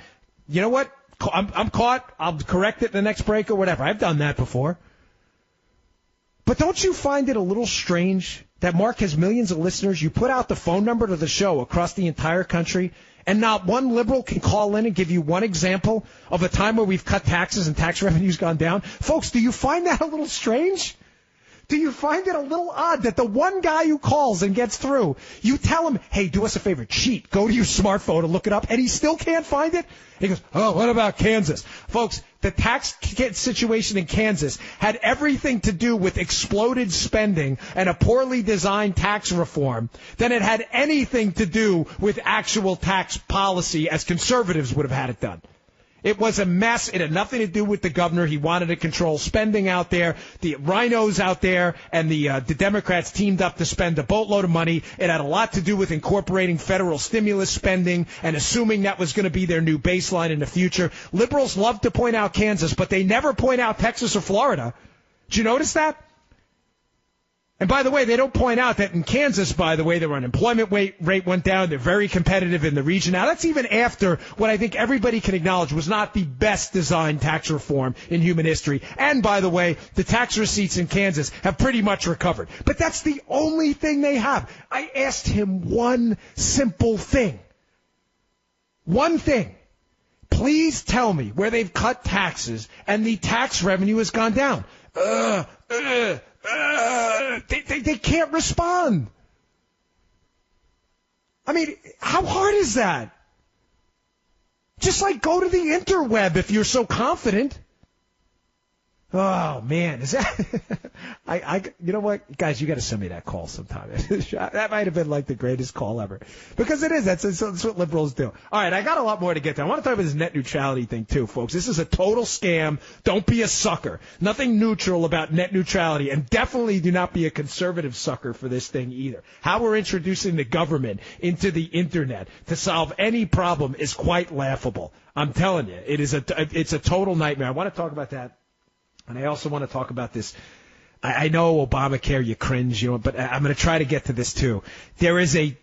you know what? I'm caught. I'll correct it in the next break or whatever. I've done that before. But don't you find it a little strange that Mark has millions of listeners? You put out the phone number to the show across the entire country, and not one liberal can call in and give you one example of a time where we've cut taxes and tax revenue's gone down. Folks, do you find that a little strange? Do you find it a little odd that the one guy who calls and gets through, you tell him, hey, do us a favor, cheat, go to your smartphone and look it up, and he still can't find it? He goes, oh, what about Kansas? Folks, the tax situation in Kansas had everything to do with exploded spending and a poorly designed tax reform than it had anything to do with actual tax policy as conservatives would have had it done. It was a mess. It had nothing to do with the governor. He wanted to control spending out there. The rhinos out there and the Democrats teamed up to spend a boatload of money. It had a lot to do with incorporating federal stimulus spending and assuming that was going to be their new baseline in the future. Liberals love to point out Kansas, but they never point out Texas or Florida. Did you notice that? And by the way, they don't point out that in Kansas, by the way, their unemployment rate went down. They're very competitive in the region. Now, that's even after what I think everybody can acknowledge was not the best designed tax reform in human history. And by the way, the tax receipts in Kansas have pretty much recovered. But that's the only thing they have. I asked him one simple thing. One thing. Please tell me where they've cut taxes and the tax revenue has gone down. They can't respond. I mean, how hard is that? Just like go to the interweb if you're so confident. Oh man, is that? You know what, guys? You got to send me that call sometime. That might have been like the greatest call ever, because it is. That's what liberals do. All right, I got a lot more to get to. I want to talk about this net neutrality thing too, folks. This is a total scam. Don't be a sucker. Nothing neutral about net neutrality, and definitely do not be a conservative sucker for this thing either. How we're introducing the government into the internet to solve any problem is quite laughable. I'm telling you, it's a total nightmare. I want to talk about that. And I also want to talk about this. I know Obamacare, you cringe, but I'm going to try to get to this too. There is you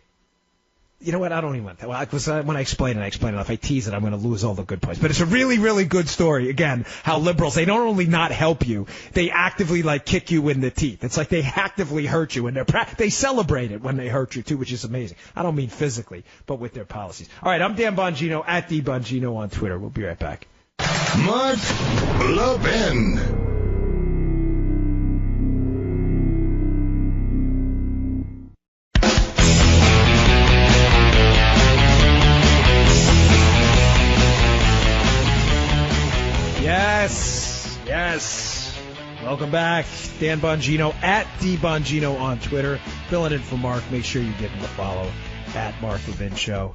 know what? I don't even want that. Well, when I explain it, if I tease it, I'm going to lose all the good points. But it's a really, really good story. Again, how liberals, they don't only not help you, they actively kick you in the teeth. It's like they actively hurt you, and they celebrate it when they hurt you too, which is amazing. I don't mean physically, but with their policies. All right, I'm Dan Bongino at @DBongino on Twitter. We'll be right back. Mark Levin. Yes. Welcome back. Dan Bongino at @DBongino on Twitter. Filling in for Mark. Make sure you give him a follow at Mark Levin Show.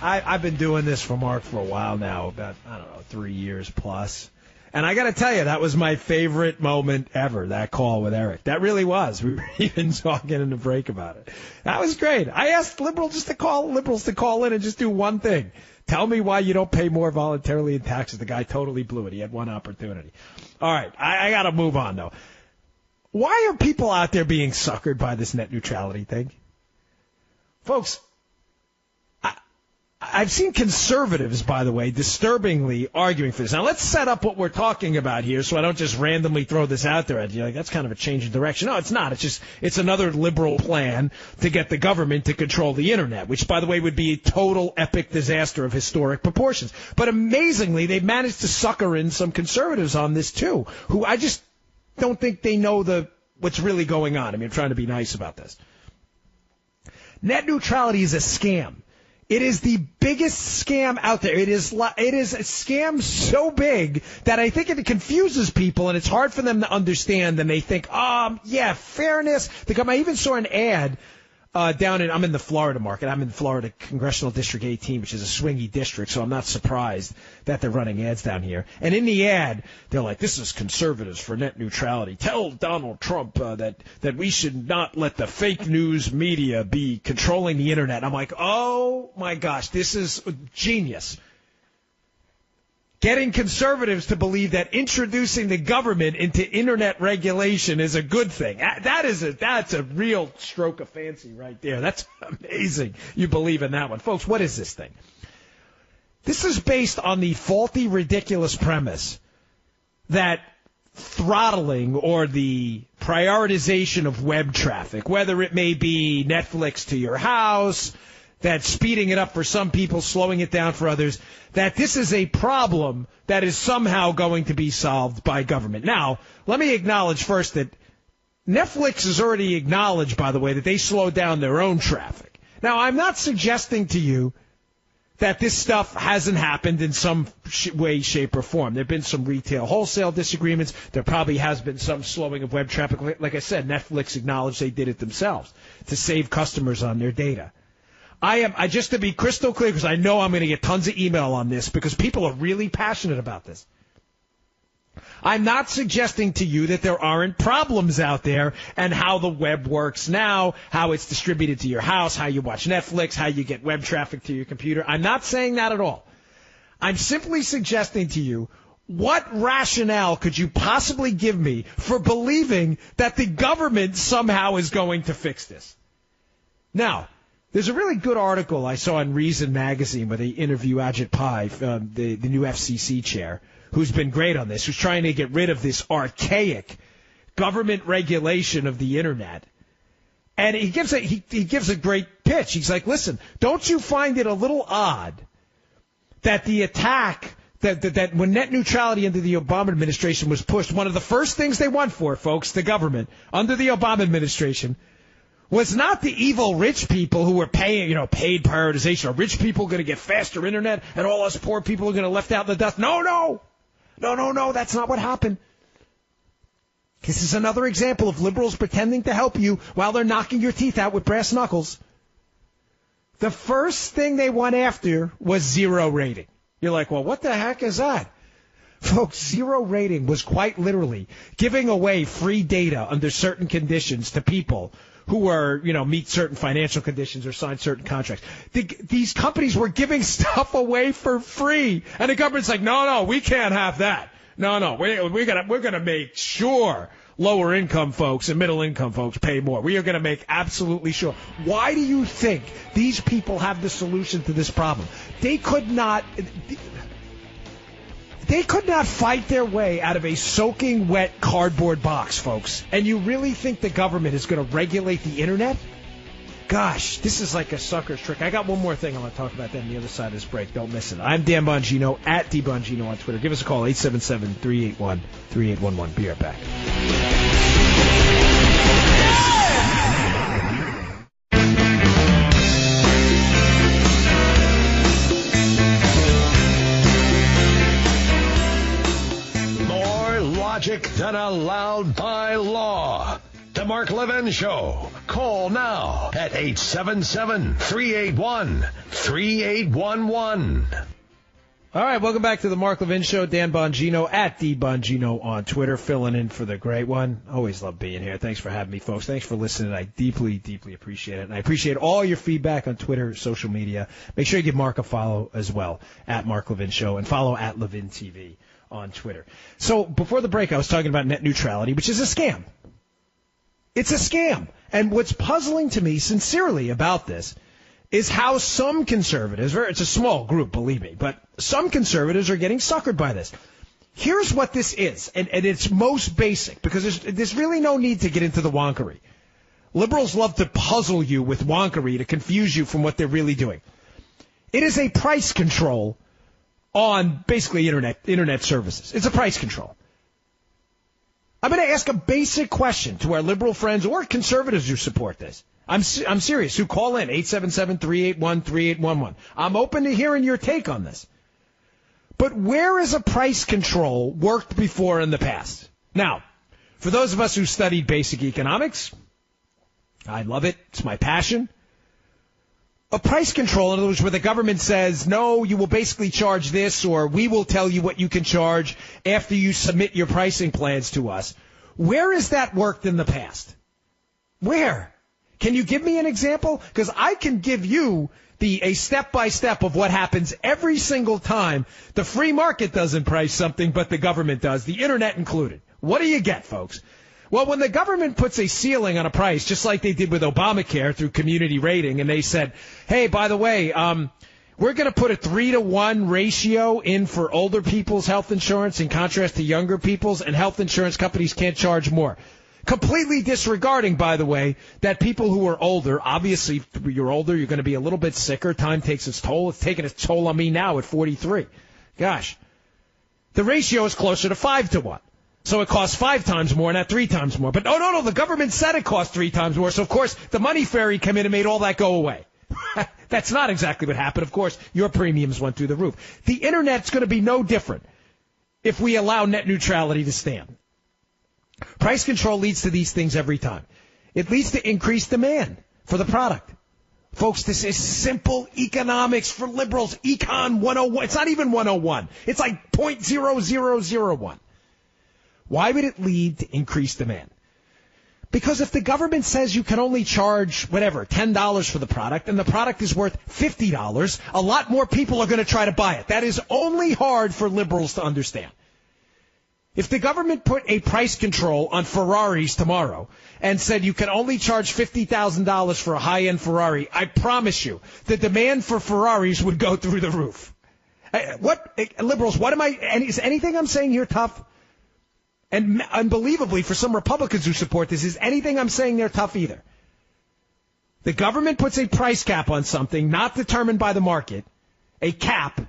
I've been doing this for Mark for a while now, about, 3 years plus. And I got to tell you, that was my favorite moment ever, that call with Eric. That really was. We were even talking in the break about it. That was great. I asked liberals to call in and just do one thing. Tell me why you don't pay more voluntarily in taxes. The guy totally blew it. He had one opportunity. All right, I got to move on, though. Why are people out there being suckered by this net neutrality thing? Folks, I've seen conservatives, by the way, disturbingly arguing for this. Now, let's set up what we're talking about here so I don't just randomly throw this out there at you. Like, that's kind of a change in direction. No, it's not. It's another liberal plan to get the government to control the Internet, which, by the way, would be a total epic disaster of historic proportions. But amazingly, they've managed to sucker in some conservatives on this, too, who I just don't think they know what's really going on. I mean, I'm trying to be nice about this. Net neutrality is a scam. It is the biggest scam out there. It is a scam so big that I think it confuses people, and it's hard for them to understand. And they think, yeah, fairness. I even saw an ad I'm in the Florida market. I'm in Florida Congressional District 18, which is a swingy district, so I'm not surprised that they're running ads down here. And in the ad, they're like, this is conservatives for net neutrality. Tell Donald Trump that we should not let the fake news media be controlling the Internet. I'm like, oh, my gosh, this is genius. Getting conservatives to believe that introducing the government into Internet regulation is a good thing. That's a real stroke of fancy right there. That's amazing. You believe in that one. Folks, what is this thing? This is based on the faulty, ridiculous premise that throttling or the prioritization of web traffic, whether it may be Netflix to your house, that speeding it up for some people, slowing it down for others, that this is a problem that is somehow going to be solved by government. Now, let me acknowledge first that Netflix has already acknowledged, by the way, that they slowed down their own traffic. Now, I'm not suggesting to you that this stuff hasn't happened in some way, shape, or form. There have been some retail wholesale disagreements. There probably has been some slowing of web traffic. Like I said, Netflix acknowledged they did it themselves to save customers on their data. Just to be crystal clear, because I know I'm going to get tons of email on this because people are really passionate about this. I'm not suggesting to you that there aren't problems out there and how the web works now, how it's distributed to your house, how you watch Netflix, how you get web traffic to your computer. I'm not saying that at all. I'm simply suggesting to you, what rationale could you possibly give me for believing that the government somehow is going to fix this? Now, there's a really good article I saw in Reason magazine where they interview Ajit Pai, the new FCC chair, who's been great on this, who's trying to get rid of this archaic government regulation of the Internet. And he gives a great pitch. He's like, listen, don't you find it a little odd that the attack that when net neutrality under the Obama administration was pushed, one of the first things they went for, folks, the government, under the Obama administration, was not the evil rich people who were paying, paid prioritization. Are rich people going to get faster Internet and all us poor people are going to be left out in the dust? No. That's not what happened. This is another example of liberals pretending to help you while they're knocking your teeth out with brass knuckles. The first thing they went after was zero rating. You're like, well, what the heck is that? Folks, zero rating was quite literally giving away free data under certain conditions to people who were, meet certain financial conditions or sign certain contracts. These companies were giving stuff away for free. And the government's like, no, we can't have that. No, we're gonna make sure lower income folks and middle income folks pay more. We are going to make absolutely sure. Why do you think these people have the solution to this problem? They could not fight their way out of a soaking wet cardboard box, folks. And you really think the government is going to regulate the Internet? Gosh, this is like a sucker's trick. I got one more thing I want to talk about then on the other side of this break. Don't miss it. I'm Dan Bongino, at DBongino on Twitter. Give us a call, 877-381-3811. Be right back. More logic than allowed by law. The Mark Levin Show. Call now at 877-381-3811. All right, welcome back to the Mark Levin Show. Dan Bongino at Bongino on Twitter, filling in for the great one. Always love being here. Thanks for having me, folks. Thanks for listening. I deeply, deeply appreciate it. And I appreciate all your feedback on Twitter, social media. Make sure you give Mark a follow as well, at Mark Levin Show, and follow at Levin TV on Twitter. So before the break, I was talking about net neutrality, which is a scam. It's a scam. And what's puzzling to me, sincerely, about this is how some conservatives, it's a small group, believe me, but some conservatives are getting suckered by this. Here's what this is, and it's most basic, because there's really no need to get into the wonkery. Liberals love to puzzle you with wonkery to confuse you from what they're really doing. It is a price control on basically internet services. It's a price control. I'm going to ask a basic question to our liberal friends or conservatives who support this. I'm serious. Who call in 877-381-3811. I'm open to hearing your take on this. But where has a price control worked before in the past? Now, for those of us who studied basic economics, I love it. It's my passion. A price control, in other words, where the government says, no, you will basically charge this, or we will tell you what you can charge after you submit your pricing plans to us. Where has that worked in the past? Where? Can you give me an example? Because I can give you a step-by-step of what happens every single time the free market doesn't price something, but the government does, the internet included. What do you get, folks? Well, when the government puts a ceiling on a price, just like they did with Obamacare through community rating, and they said, hey, by the way, we're going to put a 3-to-1 ratio in for older people's health insurance in contrast to younger people's, and health insurance companies can't charge more. Completely disregarding, by the way, that people who are older, obviously if you're older, you're going to be a little bit sicker. Time takes its toll. It's taking its toll on me now at 43. Gosh. The ratio is closer to 5-to-1. So it costs 5 times more, not 3 times more. But no, the government said it cost 3 times more. So, of course, the money fairy came in and made all that go away. That's not exactly what happened. Of course, your premiums went through the roof. The Internet's going to be no different if we allow net neutrality to stand. Price control leads to these things every time. It leads to increased demand for the product. Folks, this is simple economics for liberals. Econ 101. It's not even 101. It's like 0.0001. Why would it lead to increased demand? Because if the government says you can only charge, whatever, $10 for the product, and the product is worth $50, a lot more people are going to try to buy it. That is only hard for liberals to understand. If the government put a price control on Ferraris tomorrow and said you can only charge $50,000 for a high-end Ferrari, I promise you the demand for Ferraris would go through the roof. Liberals, is anything I'm saying here tough? And unbelievably, for some Republicans who support this, is anything I'm saying there tough either? The government puts a price cap on something not determined by the market, a cap.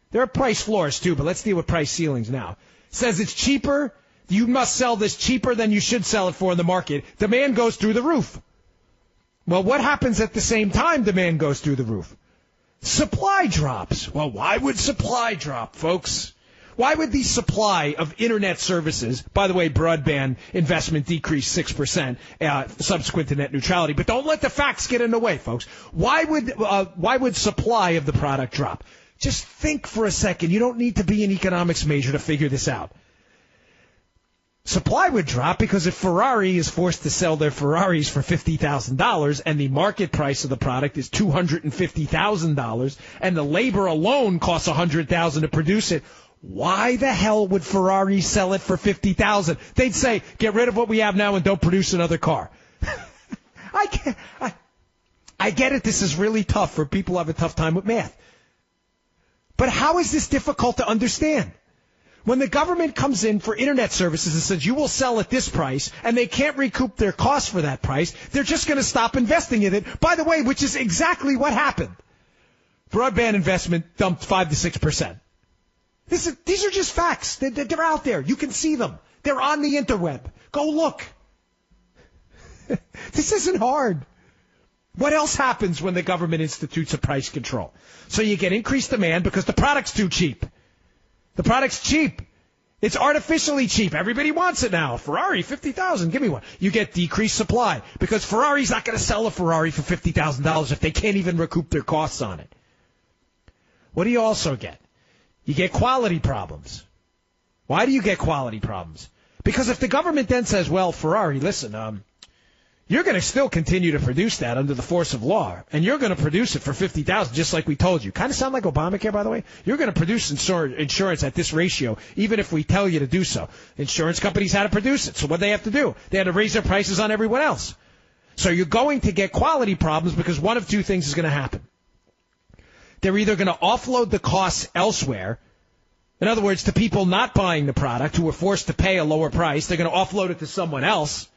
There are price floors too, but let's deal with price ceilings now. Says it's cheaper, you must sell this cheaper than you should sell it for in the market. Demand goes through the roof. Well, what happens at the same time demand goes through the roof? Supply drops. Well, why would supply drop, folks? Why would the supply of internet services, by the way, broadband investment decreased 6% subsequent to net neutrality, but don't let the facts get in the way, folks. Why would supply of the product drop? Just think for a second. You don't need to be an economics major to figure this out. Supply would drop because if Ferrari is forced to sell their Ferraris for $50,000 and the market price of the product is $250,000 and the labor alone costs $100,000 to produce it, why the hell would Ferrari sell it for $50,000? They'd say, get rid of what we have now and don't produce another car. I get it. This is really tough for people who have a tough time with math. But how is this difficult to understand? When the government comes in for internet services and says you will sell at this price and they can't recoup their costs for that price, they're just going to stop investing in it. By the way, which is exactly what happened. Broadband investment dumped 5 to 6%. These are just facts. They're out there. You can see them. They're on the interweb. Go look. This isn't hard. What else happens when the government institutes a price control? So you get increased demand because the product's too cheap. The product's cheap. It's artificially cheap. Everybody wants it now. Ferrari, $50,000. Give me one. You get decreased supply because Ferrari's not going to sell a Ferrari for $50,000 if they can't even recoup their costs on it. What do you also get? You get quality problems. Why do you get quality problems? Because if the government then says, well, Ferrari, listen, you're going to still continue to produce that under the force of law, and you're going to produce it for $50,000, just like we told you. Kind of sound like Obamacare, by the way. You're going to produce insurance at this ratio, even if we tell you to do so. Insurance companies had to produce it, so what do they have to do? They had to raise their prices on everyone else. So you're going to get quality problems because one of two things is going to happen. They're either going to offload the costs elsewhere. In other words, to people not buying the product who were forced to pay a lower price, they're going to offload it to someone else.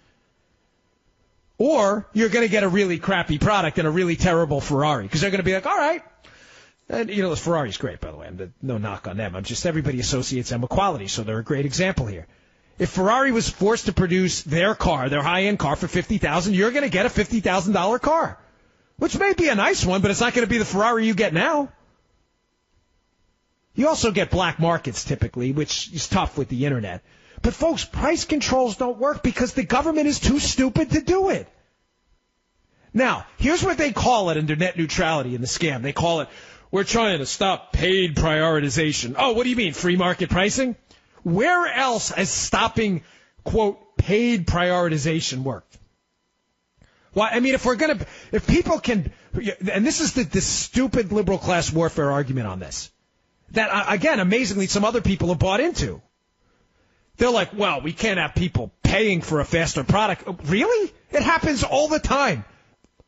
Or you're going to get a really crappy product and a really terrible Ferrari because they're going to be like, all right. And, Ferrari's great, by the way. No knock on them. Everybody associates them with quality, so they're a great example here. If Ferrari was forced to produce their car, their high-end car for $50,000, you're going to get a $50,000 car, which may be a nice one, but it's not going to be the Ferrari you get now. You also get black markets typically, which is tough with the internet. But, folks, price controls don't work because the government is too stupid to do it. Now, here's what they call it under net neutrality in the scam. They call it, we're trying to stop paid prioritization. Oh, what do you mean, free market pricing? Where else has stopping, quote, paid prioritization worked? Well, I mean, if people can, and this is the stupid liberal class warfare argument on this, that, again, amazingly, some other people have bought into. They're like, well, we can't have people paying for a faster product. Really? It happens all the time.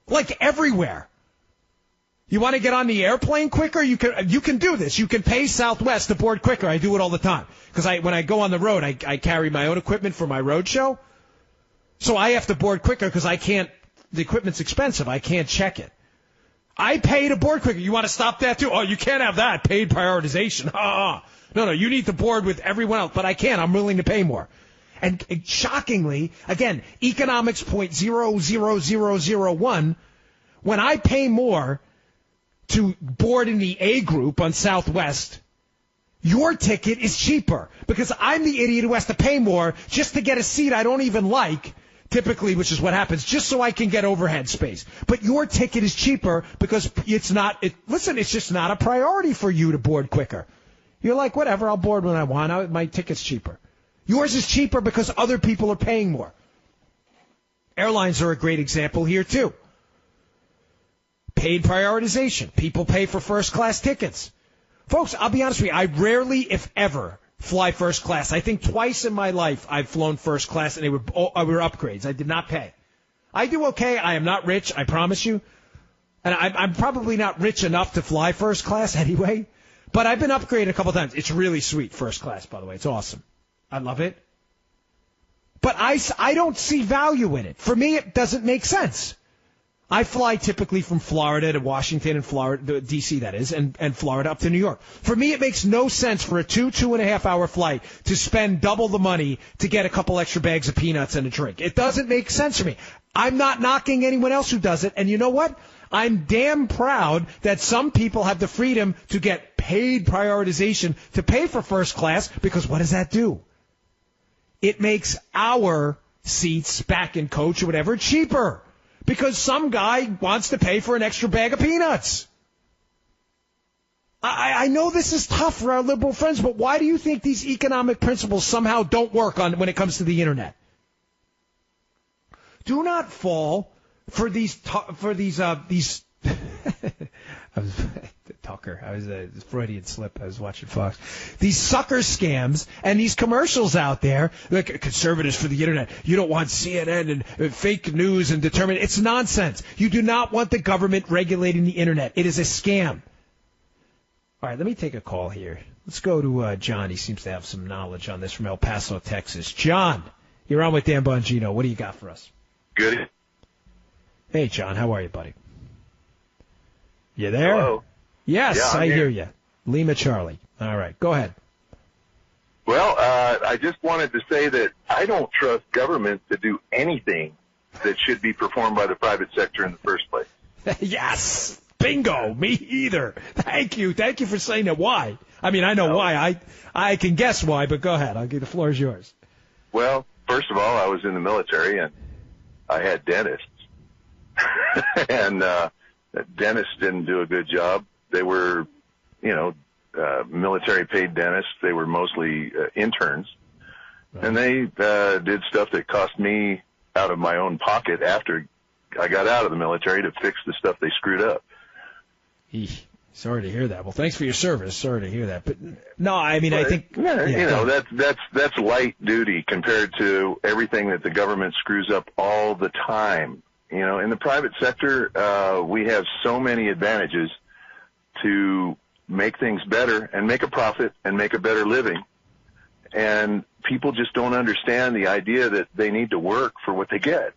Like everywhere. You want to get on the airplane quicker? You can do this. You can pay Southwest to board quicker. I do it all the time. Because when I go on the road, I carry my own equipment for my road show. So I have to board quicker because the equipment's expensive. I can't check it. I pay to board quicker. You want to stop that too? Oh, you can't have that. Paid prioritization. No, you need to board with everyone else. But I can't. I'm willing to pay more. And shockingly, again, economics 0.00001, when I pay more to board in the A group on Southwest, your ticket is cheaper because I'm the idiot who has to pay more just to get a seat I don't even like, typically, which is what happens, just so I can get overhead space. But your ticket is cheaper because it's just not a priority for you to board quicker. You're like, whatever, I'll board when I want. My ticket's cheaper. Yours is cheaper because other people are paying more. Airlines are a great example here, too. Paid prioritization. People pay for first-class tickets. Folks, I'll be honest with you, I rarely, if ever, fly first class. I think twice in my life I've flown first class, and they were upgrades. I did not pay. I do okay. I am not rich, I promise you. And I'm probably not rich enough to fly first class anyway. But I've been upgraded a couple times. It's really sweet, first class, by the way. It's awesome. I love it. But I don't see value in it. For me, it doesn't make sense. I fly typically from Florida to Washington and Florida, D.C. that is, and Florida up to New York. For me, it makes no sense for a 2.5 hour flight to spend double the money to get a couple extra bags of peanuts and a drink. It doesn't make sense for me. I'm not knocking anyone else who does it. And you know what? I'm damn proud that some people have the freedom to get paid prioritization to pay for first class, because what does that do? It makes our seats back in coach or whatever cheaper, because some guy wants to pay for an extra bag of peanuts. I know this is tough for our liberal friends, but why do you think these economic principles somehow don't work when it comes to the internet? Do not fall for these Tucker. I was a Freudian slip. I was watching Fox. These sucker scams and these commercials out there, like conservatives for the internet. You don't want CNN and fake news and determine. It's nonsense. You do not want the government regulating the internet. It is a scam. All right, let me take a call here. Let's go to John. He seems to have some knowledge on this from El Paso, Texas. John, you're on with Dan Bongino. What do you got for us? Good. Hey, John. How are you, buddy? You there? Hello. Yes, yeah, I hear you. Lima Charlie. All right, go ahead. Well, I just wanted to say that I don't trust government to do anything that should be performed by the private sector in the first place. Yes. Bingo. Me either. Thank you. Thank you for saying that. Why? I mean, I know why. I can guess why, but go ahead. The floor is yours. Well, first of all, I was in the military, and I had dentists. And dentists didn't do a good job. They were, military paid dentists. They were mostly interns. Right. And they did stuff that cost me out of my own pocket after I got out of the military to fix the stuff they screwed up. Eesh. Sorry to hear that. Well, thanks for your service. Sorry to hear that. But no, I mean, but, I think that's light duty compared to everything that the government screws up all the time. In the private sector, we have so many advantages to make things better and make a profit and make a better living. And people just don't understand the idea that they need to work for what they get.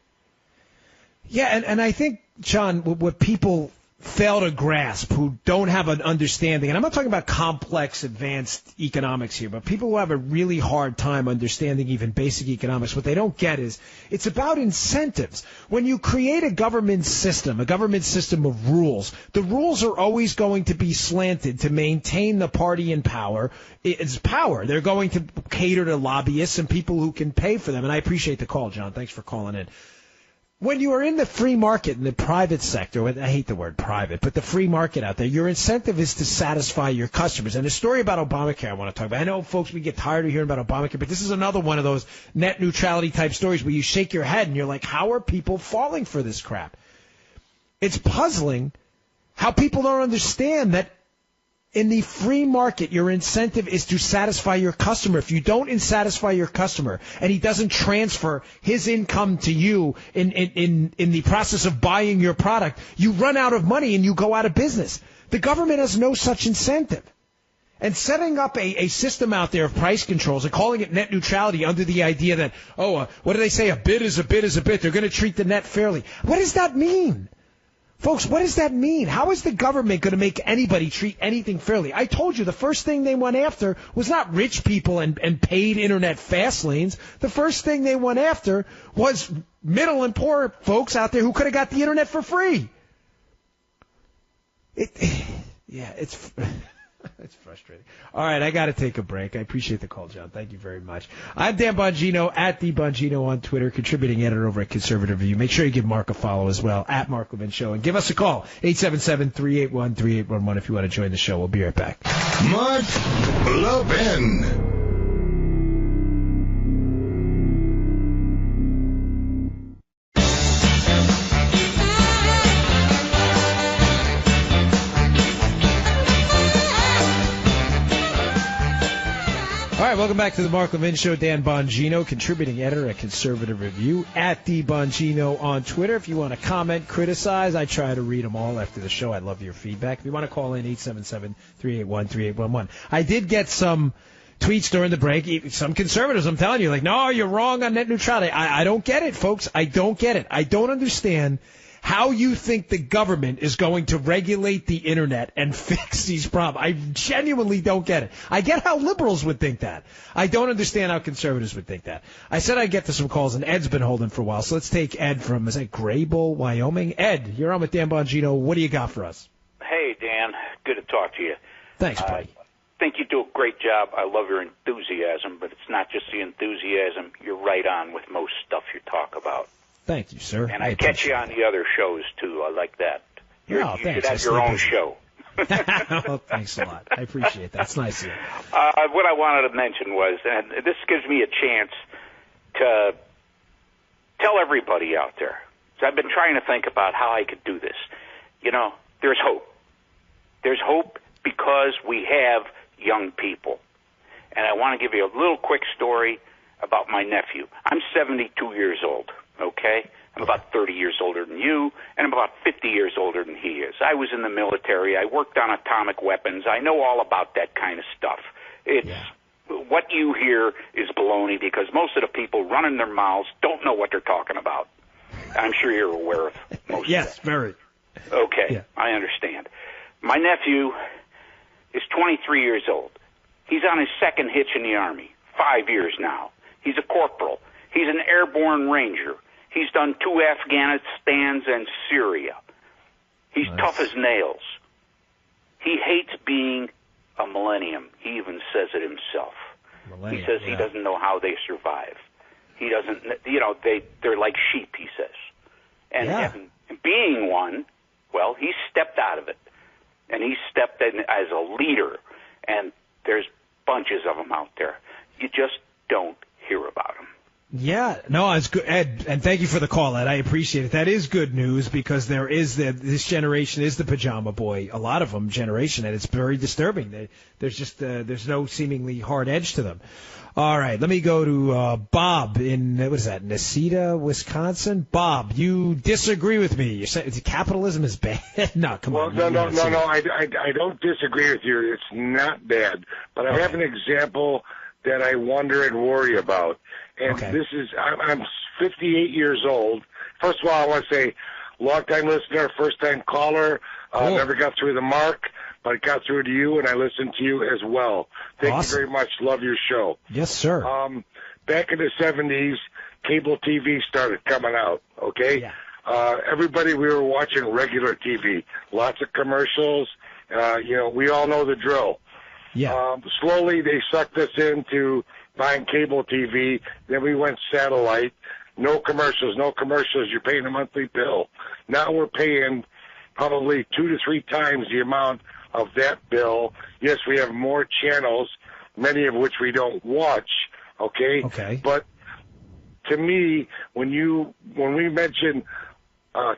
Yeah, and I think, John, what people fail to grasp, who don't have an understanding, and I'm not talking about complex, advanced economics here, but people who have a really hard time understanding even basic economics, what they don't get is it's about incentives. When you create a government system of rules, the rules are always going to be slanted to maintain the party in power. It's power. They're going to cater to lobbyists and people who can pay for them. And I appreciate the call, John. Thanks for calling in. When you are in the free market, in the private sector, I hate the word private, but the free market out there, your incentive is to satisfy your customers. And the story about Obamacare I want to talk about. I know, folks, we get tired of hearing about Obamacare, but this is another one of those net neutrality type stories where you shake your head and you're like, how are people falling for this crap? It's puzzling how people don't understand that in the free market, your incentive is to satisfy your customer. If you don't satisfy your customer and he doesn't transfer his income to you in the process of buying your product, you run out of money and you go out of business. The government has no such incentive. And setting up a system out there of price controls and calling it net neutrality under the idea that, what do they say? A bid is a bid is a bid. They're going to treat the net fairly. What does that mean? Folks, what does that mean? How is the government going to make anybody treat anything fairly? I told you the first thing they went after was not rich people and paid internet fast lanes. The first thing they went after was middle and poor folks out there who could have got the internet for free. It's frustrating. All right, I got to take a break. I appreciate the call, John. Thank you very much. I'm Dan Bongino, at the Bongino on Twitter, contributing editor over at Conservative Review. Make sure you give Mark a follow as well, at Mark Levin Show. And give us a call, 877-381-3811, if you want to join the show. We'll be right back. Mark Levin. All right, welcome back to the Mark Levin Show. Dan Bongino, contributing editor at Conservative Review, at the Bongino on Twitter. If you want to comment, criticize, I try to read them all after the show. I'd love your feedback. If you want to call in, 877-381-3811. I did get some tweets during the break. Some conservatives, I'm telling you, like, no, you're wrong on net neutrality. I don't get it, folks. I don't get it. I don't understand how you think the government is going to regulate the internet and fix these problems. I genuinely don't get it. I get how liberals would think that. I don't understand how conservatives would think that. I said I'd get to some calls, and Ed's been holding for a while. So let's take Ed from, is that Grable, Wyoming? Ed, you're on with Dan Bongino. What do you got for us? Hey, Dan. Good to talk to you. Thanks, buddy. I think you do a great job. I love your enthusiasm, but it's not just the enthusiasm. You're right on with most stuff you talk about. Thank you, sir. And I catch you on the other shows, too. I like that. You should have your own show. Well, thanks a lot. I appreciate that. It's nice of you. What I wanted to mention was, and this gives me a chance to tell everybody out there, so I've been trying to think about how I could do this. There's hope. There's hope because we have young people. And I want to give you a little quick story about my nephew. I'm 72 years old. Okay? I'm about 30 years older than you, and I'm about 50 years older than he is. I was in the military. I worked on atomic weapons. I know all about that kind of stuff. What you hear is baloney because most of the people running their mouths don't know what they're talking about. I'm sure you're aware of most of that. Yes, very. Okay, yeah. I understand. My nephew is 23 years old. He's on his second hitch in the Army, 5 years now. He's a corporal. He's an airborne ranger. He's done 2 Afghanistans and Syria. He's tough as nails. He hates being a millennium. He even says it himself. He says he doesn't know how they survive. He doesn't, they're like sheep, he says. And being one, well, he stepped out of it. And he stepped in as a leader. and there's bunches of them out there. You just don't hear about them. Yeah, no, it's good, Ed, and thank you for the call, Ed. I appreciate it. That is good news because there is this generation is the pajama boy. A lot of them generation, and it's very disturbing. There's just there's no seemingly hard edge to them. All right, let me go to Bob in what is that, Necedah, Wisconsin. Bob, you disagree with me? You're saying capitalism is bad? No, come on. No. I don't disagree with you. It's not bad, but I have an example that I wonder and worry about. And this is, I'm 58 years old. First of all, I want to say, long-time listener, first-time caller, never got through the mark, but it got through to you, and I listened to you as well. Thank you very much. Love your show. Yes, sir. Back in the 70s, cable TV started coming out, okay? Yeah. Everybody, we were watching regular TV. Lots of commercials. We all know the drill. Yeah. Slowly, they sucked us into buying cable TV. Then we went satellite. No commercials. You're paying a monthly bill. Now we're paying probably 2 to 3 times the amount of that bill. Yes, we have more channels, many of which we don't watch. Okay. But to me, when we mention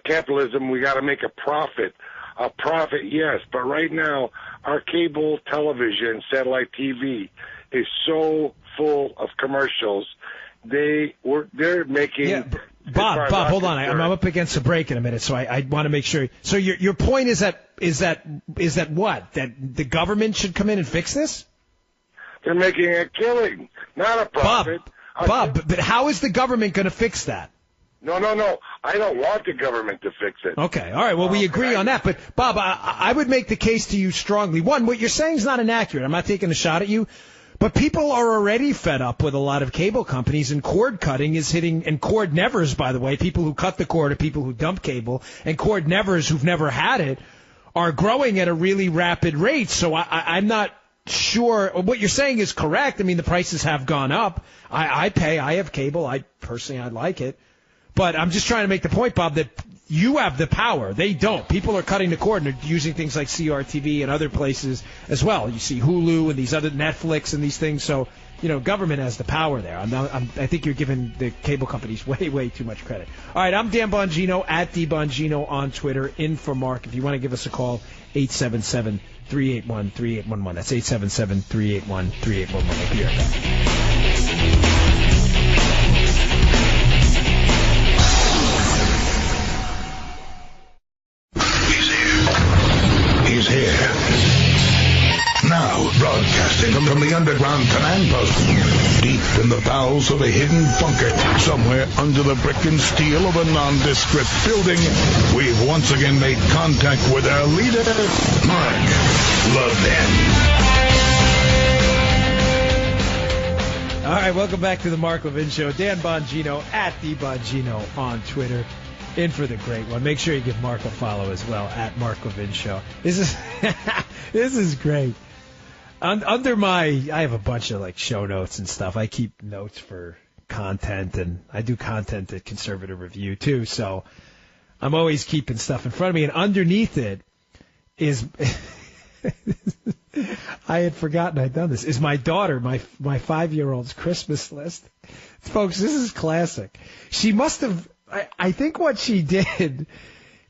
capitalism, we got to make a profit. A profit, yes, but right now our cable television, satellite TV, is so full of commercials. They're making. Yeah, Bob, hold on. I'm up against a break in a minute, so I want to make sure. So your point is that what? That the government should come in and fix this? They're making a killing, not a profit. Bob, but how is the government going to fix that? No. I don't want the government to fix it. Okay. All right. Well, we agree on that. But, Bob, I would make the case to you strongly. One, what you're saying is not inaccurate. I'm not taking a shot at you. But people are already fed up with a lot of cable companies, and cord cutting is hitting, and cord nevers, by the way, people who cut the cord are people who dump cable, and cord nevers who've never had it are growing at a really rapid rate. So I'm not sure. What you're saying is correct. I mean, the prices have gone up. I have cable. I like it. But I'm just trying to make the point, Bob, that you have the power. They don't. People are cutting the cord and they're using things like CRTV and other places as well. You see Hulu and these other Netflix and these things. So, government has the power there. I think you're giving the cable companies way, way too much credit. All right, I'm Dan Bongino, at DBongino on Twitter, in for Mark. If you want to give us a call, 877-381-3811. That's 877-381-3811. We'll be right back. He's here. Now, broadcasting from the underground command post, deep in the bowels of a hidden bunker, somewhere under the brick and steel of a nondescript building, we've once again made contact with our leader, Mark Levin. All right, welcome back to the Mark Levin Show. Dan Bongino, at DBongino on Twitter. In for the great one. Make sure you give Mark a follow as well, at Mark Levin Show. This is great. I have a bunch of show notes and stuff. I keep notes for content, and I do content at Conservative Review too. So I'm always keeping stuff in front of me, and underneath it is I had forgotten I'd done this. Is my daughter, my 5-year-old's Christmas list. Folks, this is classic. She must have. I think what she did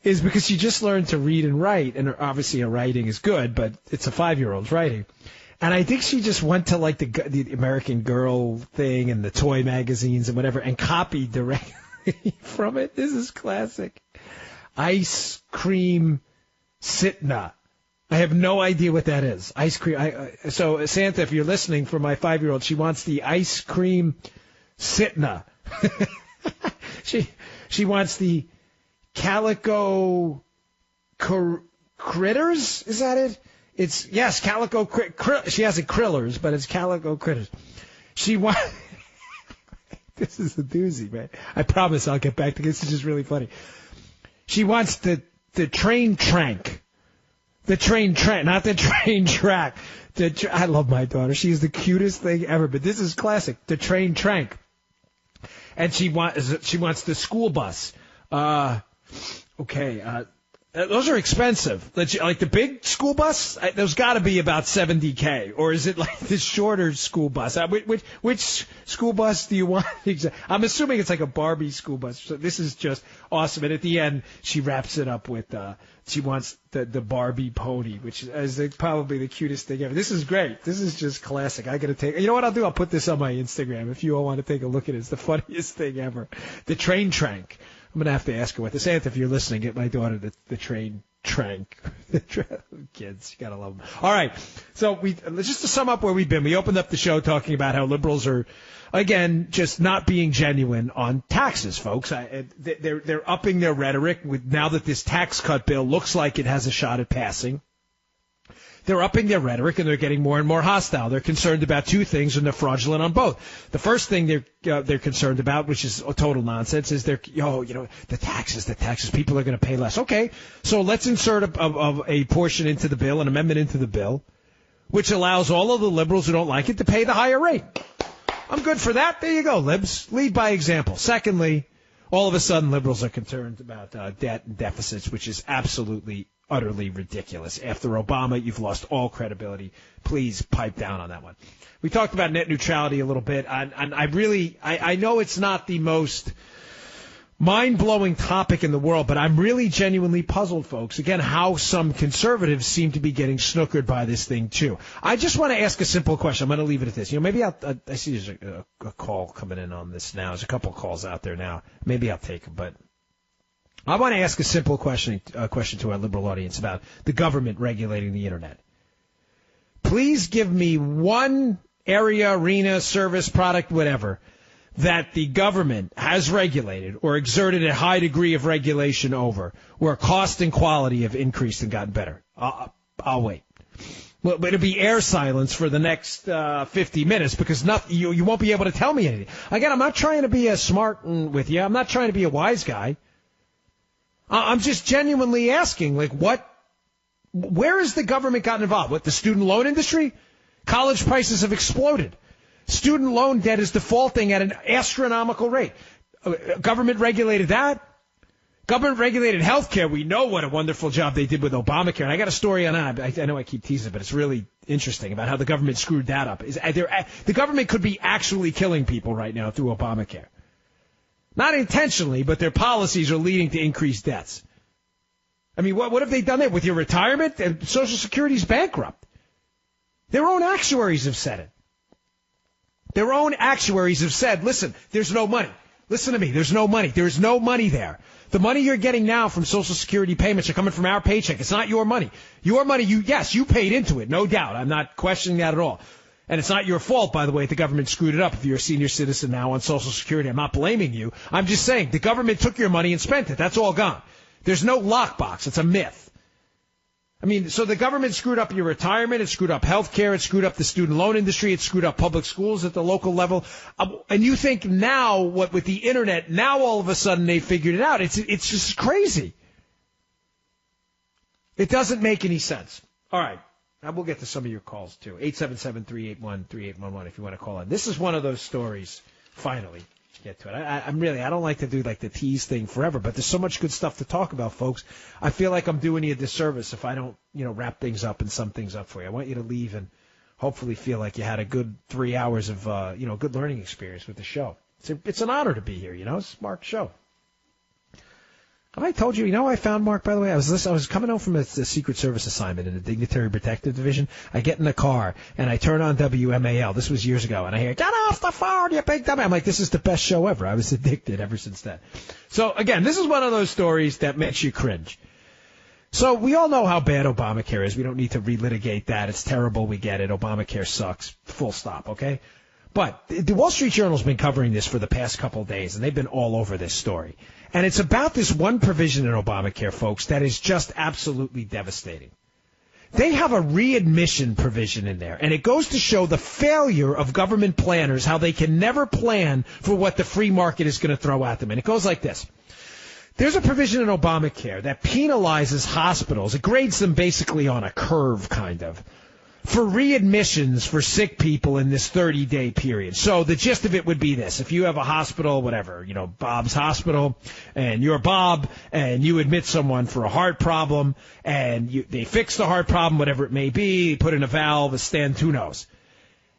is because she just learned to read and write, and obviously her writing is good, but it's a 5-year-old's writing. And I think she just went to the American Girl thing and the toy magazines and whatever and copied directly from it. This is classic. Ice cream sitna. I have no idea what that is. Ice cream. So Santa, if you're listening, for my 5-year-old, she wants the ice cream sitna. She wants the calico critters. Is that it? Yes, calico she has it krillers, but it's calico critters. She wants. This is a doozy, man. I promise I'll get back to this. This is just really funny. She wants the train trank. The train trank, not the train track. I love my daughter. She is the cutest thing ever. But this is classic. The train trank. And she wants the school bus. Those are expensive. Like the big school bus, those got to be about $70K. Or is it like the shorter school bus? Which school bus do you want? I'm assuming it's like a Barbie school bus. So this is just awesome. And at the end, she wraps it up with she wants the Barbie pony, which is probably the cutest thing ever. This is great. This is just classic. I got to take. You know what I'll do? I'll put this on my Instagram if you all want to take a look at it. It's the funniest thing ever. The train trank. I'm going to have to ask her what this is. If you're listening, get my daughter the train trank. Kids, you got to love them. All right. So just to sum up where we've been, we opened up the show talking about how liberals are, again, just not being genuine on taxes, folks. They're upping their rhetoric with now that this tax cut bill looks like it has a shot at passing. They're upping their rhetoric, and they're getting more and more hostile. They're concerned about two things, and they're fraudulent on both. The first thing they're concerned about, which is total nonsense, is the taxes. People are going to pay less. Okay, so let's insert a portion into the bill, an amendment into the bill, which allows all of the liberals who don't like it to pay the higher rate. I'm good for that. There you go, libs. Lead by example. Secondly, all of a sudden liberals are concerned about debt and deficits, which is absolutely utterly ridiculous. After Obama, you've lost all credibility. Please pipe down on that one. We talked about net neutrality a little bit, and I know it's not the most mind-blowing topic in the world, but I'm really genuinely puzzled, folks, again, how some conservatives seem to be getting snookered by this thing, too. I just want to ask a simple question. I'm going to leave it at this. Maybe I see there's a call coming in on this now. There's a couple of calls out there now. Maybe I'll take them, but I want to ask a simple question to our liberal audience about the government regulating the Internet. Please give me one area, arena, service, product, whatever, that the government has regulated or exerted a high degree of regulation over, where cost and quality have increased and gotten better. I'll wait. Well, but it'll be air silence for the next 50 minutes because you won't be able to tell me anything. Again, I'm not trying to be a smart with you. I'm not trying to be a wise guy. I'm just genuinely asking, where has the government gotten involved? What, the student loan industry? College prices have exploded. Student loan debt is defaulting at an astronomical rate. Government regulated that. Government regulated health care. We know what a wonderful job they did with Obamacare. And I got a story on that. I know I keep teasing it, but it's really interesting about how the government screwed that up. The government could be actually killing people right now through Obamacare. Not intentionally, but their policies are leading to increased deaths. I mean, what have they done there with your retirement? Social Security's bankrupt. Their own actuaries have said it. Their own actuaries have said, listen, there's no money. Listen to me, there's no money. There's no money there. The money you're getting now from Social Security payments are coming from our paycheck. It's not your money. Your money, you paid into it, no doubt. I'm not questioning that at all. And it's not your fault, by the way, if the government screwed it up. If you're a senior citizen now on Social Security, I'm not blaming you. I'm just saying the government took your money and spent it. That's all gone. There's no lockbox. It's a myth. I mean, so the government screwed up your retirement. It screwed up health care. It screwed up the student loan industry. It screwed up public schools at the local level. And you think now, with the Internet, now all of a sudden they figured it out. It's just crazy. It doesn't make any sense. All right. Now we'll get to some of your calls, too. 877-381-3811 if you want to call in. This is one of those stories, finally, get to it. I don't like to do like the tease thing forever, but there's so much good stuff to talk about, folks. I feel like I'm doing you a disservice if I don't, wrap things up and sum things up for you. I want you to leave and hopefully feel like you had a good 3 hours of, good learning experience with the show. It's an honor to be here, It's Mark's show. Have I told you, I found Mark, by the way? I was coming home from a Secret Service assignment in the Dignitary Protective Division. I get in the car, and I turn on WMAL. This was years ago, and I hear, get off the phone, you big dummy. I'm like, this is the best show ever. I was addicted ever since then. So, again, this is one of those stories that makes you cringe. So we all know how bad Obamacare is. We don't need to relitigate that. It's terrible. We get it. Obamacare sucks. Full stop, okay? But the Wall Street Journal's been covering this for the past couple of days, and they've been all over this story. And it's about this one provision in Obamacare, folks, that is just absolutely devastating. They have a readmission provision in there, and it goes to show the failure of government planners, how they can never plan for what the free market is going to throw at them. And it goes like this. There's a provision in Obamacare that penalizes hospitals. It grades them basically on a curve, kind of, for readmissions for sick people in this 30-day period. So the gist of it would be this. If you have a hospital, whatever, Bob's Hospital, and you're Bob, and you admit someone for a heart problem, and they fix the heart problem, whatever it may be, put in a valve, a stent, who knows.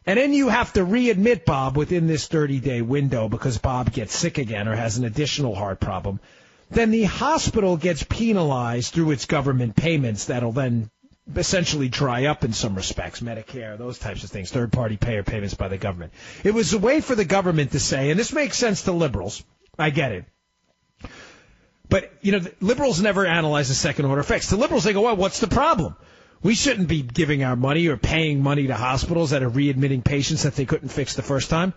And then you have to readmit Bob within this 30-day window because Bob gets sick again or has an additional heart problem. Then the hospital gets penalized through its government payments that'll then essentially dry up in some respects, Medicare, those types of things, third-party payer payments by the government. It was a way for the government to say, and this makes sense to liberals, I get it, but, liberals never analyze the second-order effects. To liberals, they go, well, what's the problem? We shouldn't be giving our money or paying money to hospitals that are readmitting patients that they couldn't fix the first time.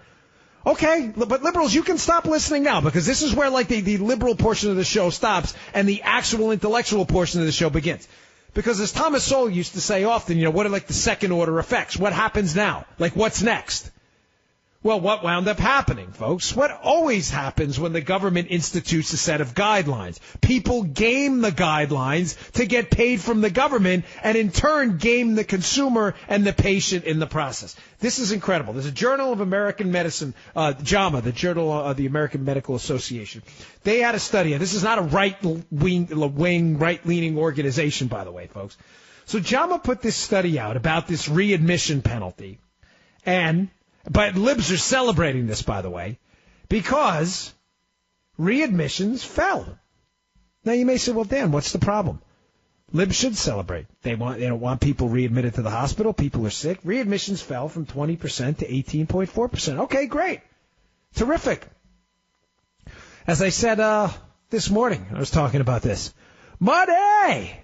Okay, but liberals, you can stop listening now because this is where, the liberal portion of the show stops and the actual intellectual portion of the show begins. Because as Thomas Sowell used to say often, what are the second order effects? What happens now? What's next? Well, what wound up happening, folks? What always happens when the government institutes a set of guidelines? People game the guidelines to get paid from the government and in turn game the consumer and the patient in the process. This is incredible. There's a Journal of American Medicine, JAMA, the Journal of the American Medical Association. They had a study, and this is not a right-leaning organization, by the way, folks. So JAMA put this study out about this readmission penalty, but libs are celebrating this, by the way, because readmissions fell. Now you may say, well, Dan, what's the problem? Libs should celebrate. They don't want people readmitted to the hospital. People are sick. Readmissions fell from 20% to 18.4%. Okay, great. Terrific. As I said this morning, I was talking about this. Money!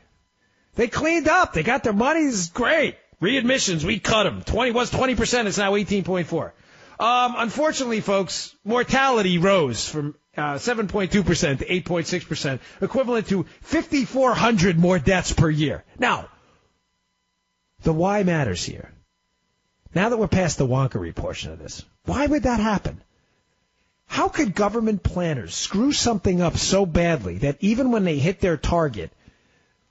They cleaned up. They got their money. This is great. Readmissions, we cut them. 20%, it's now 18.4%. Unfortunately, folks, mortality rose from 7.2% to 8.6%, equivalent to 5,400 more deaths per year. Now, the why matters here. Now that we're past the wonkery portion of this, why would that happen? How could government planners screw something up so badly that even when they hit their target,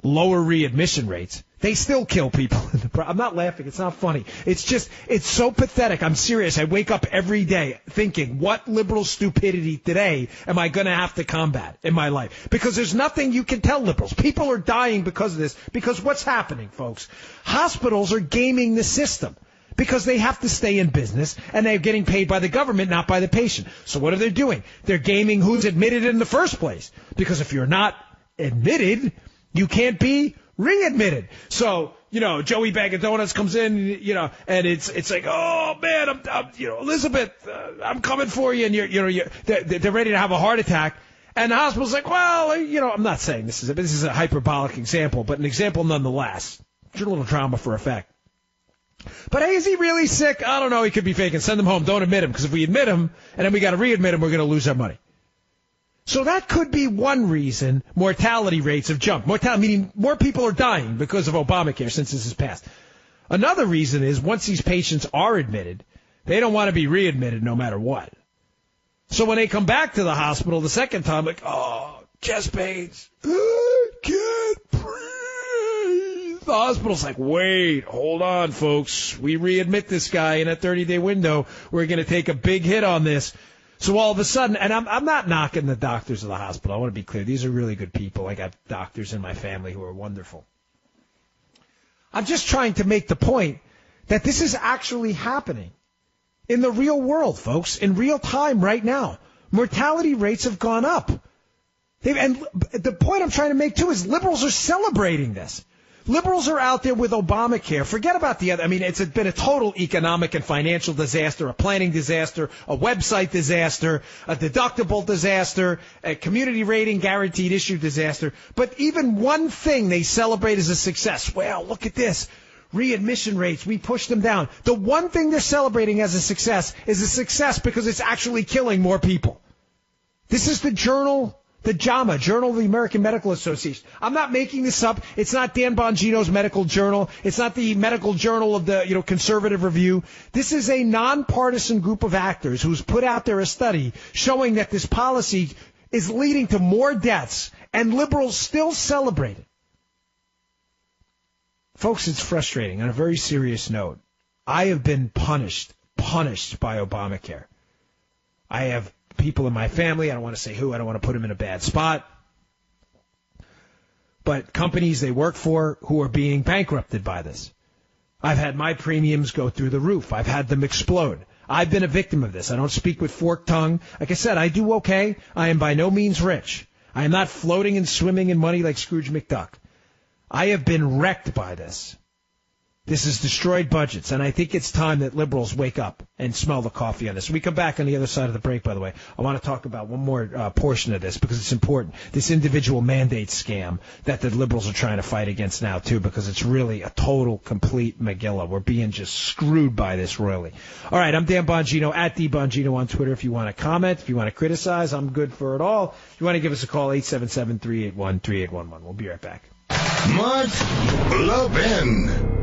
lower readmission rates, they still kill people? I'm not laughing. It's not funny. It's so pathetic. I'm serious. I wake up every day thinking, what liberal stupidity today am I going to have to combat in my life? Because there's nothing you can tell liberals. People are dying because of this. Because what's happening, folks? Hospitals are gaming the system because they have to stay in business and they're getting paid by the government, not by the patient. So what are they doing? They're gaming who's admitted in the first place. Because if you're not admitted, you can't be readmitted. So, Joey Bag of Donuts comes in, and it's like, oh man, I'm Elizabeth, I'm coming for you, and they're ready to have a heart attack, and the hospital's like, well, I'm not saying this is a hyperbolic example, but an example nonetheless. It's a little drama for effect. But hey, is he really sick? I don't know. He could be faking. Send him home. Don't admit him, because if we admit him and then we got to readmit him, we're going to lose our money. So that could be one reason mortality rates have jumped. Mortality, meaning more people are dying because of Obamacare since this is passed. Another reason is once these patients are admitted, they don't want to be readmitted no matter what. So when they come back to the hospital the second time, chest pains, I can't breathe. The hospital's like, wait, hold on, folks. We readmit this guy in a 30-day window. We're going to take a big hit on this. So all of a sudden, and I'm not knocking the doctors of the hospital. I want to be clear. These are really good people. I got doctors in my family who are wonderful. I'm just trying to make the point that this is actually happening in the real world, folks, in real time right now. Mortality rates have gone up. And the point I'm trying to make, too, is liberals are celebrating this. Liberals are out there with Obamacare. Forget about the other. I mean, it's been a total economic and financial disaster, a planning disaster, a website disaster, a deductible disaster, a community rating guaranteed issue disaster. But even one thing they celebrate as a success. Well, look at this. Readmission rates, we pushed them down. The one thing they're celebrating as a success is a success because it's actually killing more people. This is the JAMA, Journal of the American Medical Association. I'm not making this up. It's not Dan Bongino's medical journal. It's not the medical journal of the, Conservative Review. This is a nonpartisan group of actors who's put out there a study showing that this policy is leading to more deaths, and liberals still celebrate it. Folks, it's frustrating. On a very serious note, I have been punished by Obamacare. I have people in my family, I don't want to say who, I don't want to put them in a bad spot, but companies they work for who are being bankrupted by this. I've had my premiums go through the roof. I've had them explode. I've been a victim of this. I don't speak with forked tongue. Like I said, I do okay. I am by no means rich. I am not floating and swimming in money like Scrooge McDuck. I have been wrecked by this. This has destroyed budgets, and I think it's time that liberals wake up and smell the coffee on this. When we come back on the other side of the break, by the way, I want to talk about one more portion of this because it's important. This individual mandate scam that the liberals are trying to fight against now, too, because it's really a total, complete Megillah. We're being just screwed by this royally. All right, I'm Dan Bongino, at @DBongino on Twitter. If you want to comment, if you want to criticize, I'm good for it all. If you want to give us a call, 877-381-3811. We'll be right back. Mark Levin.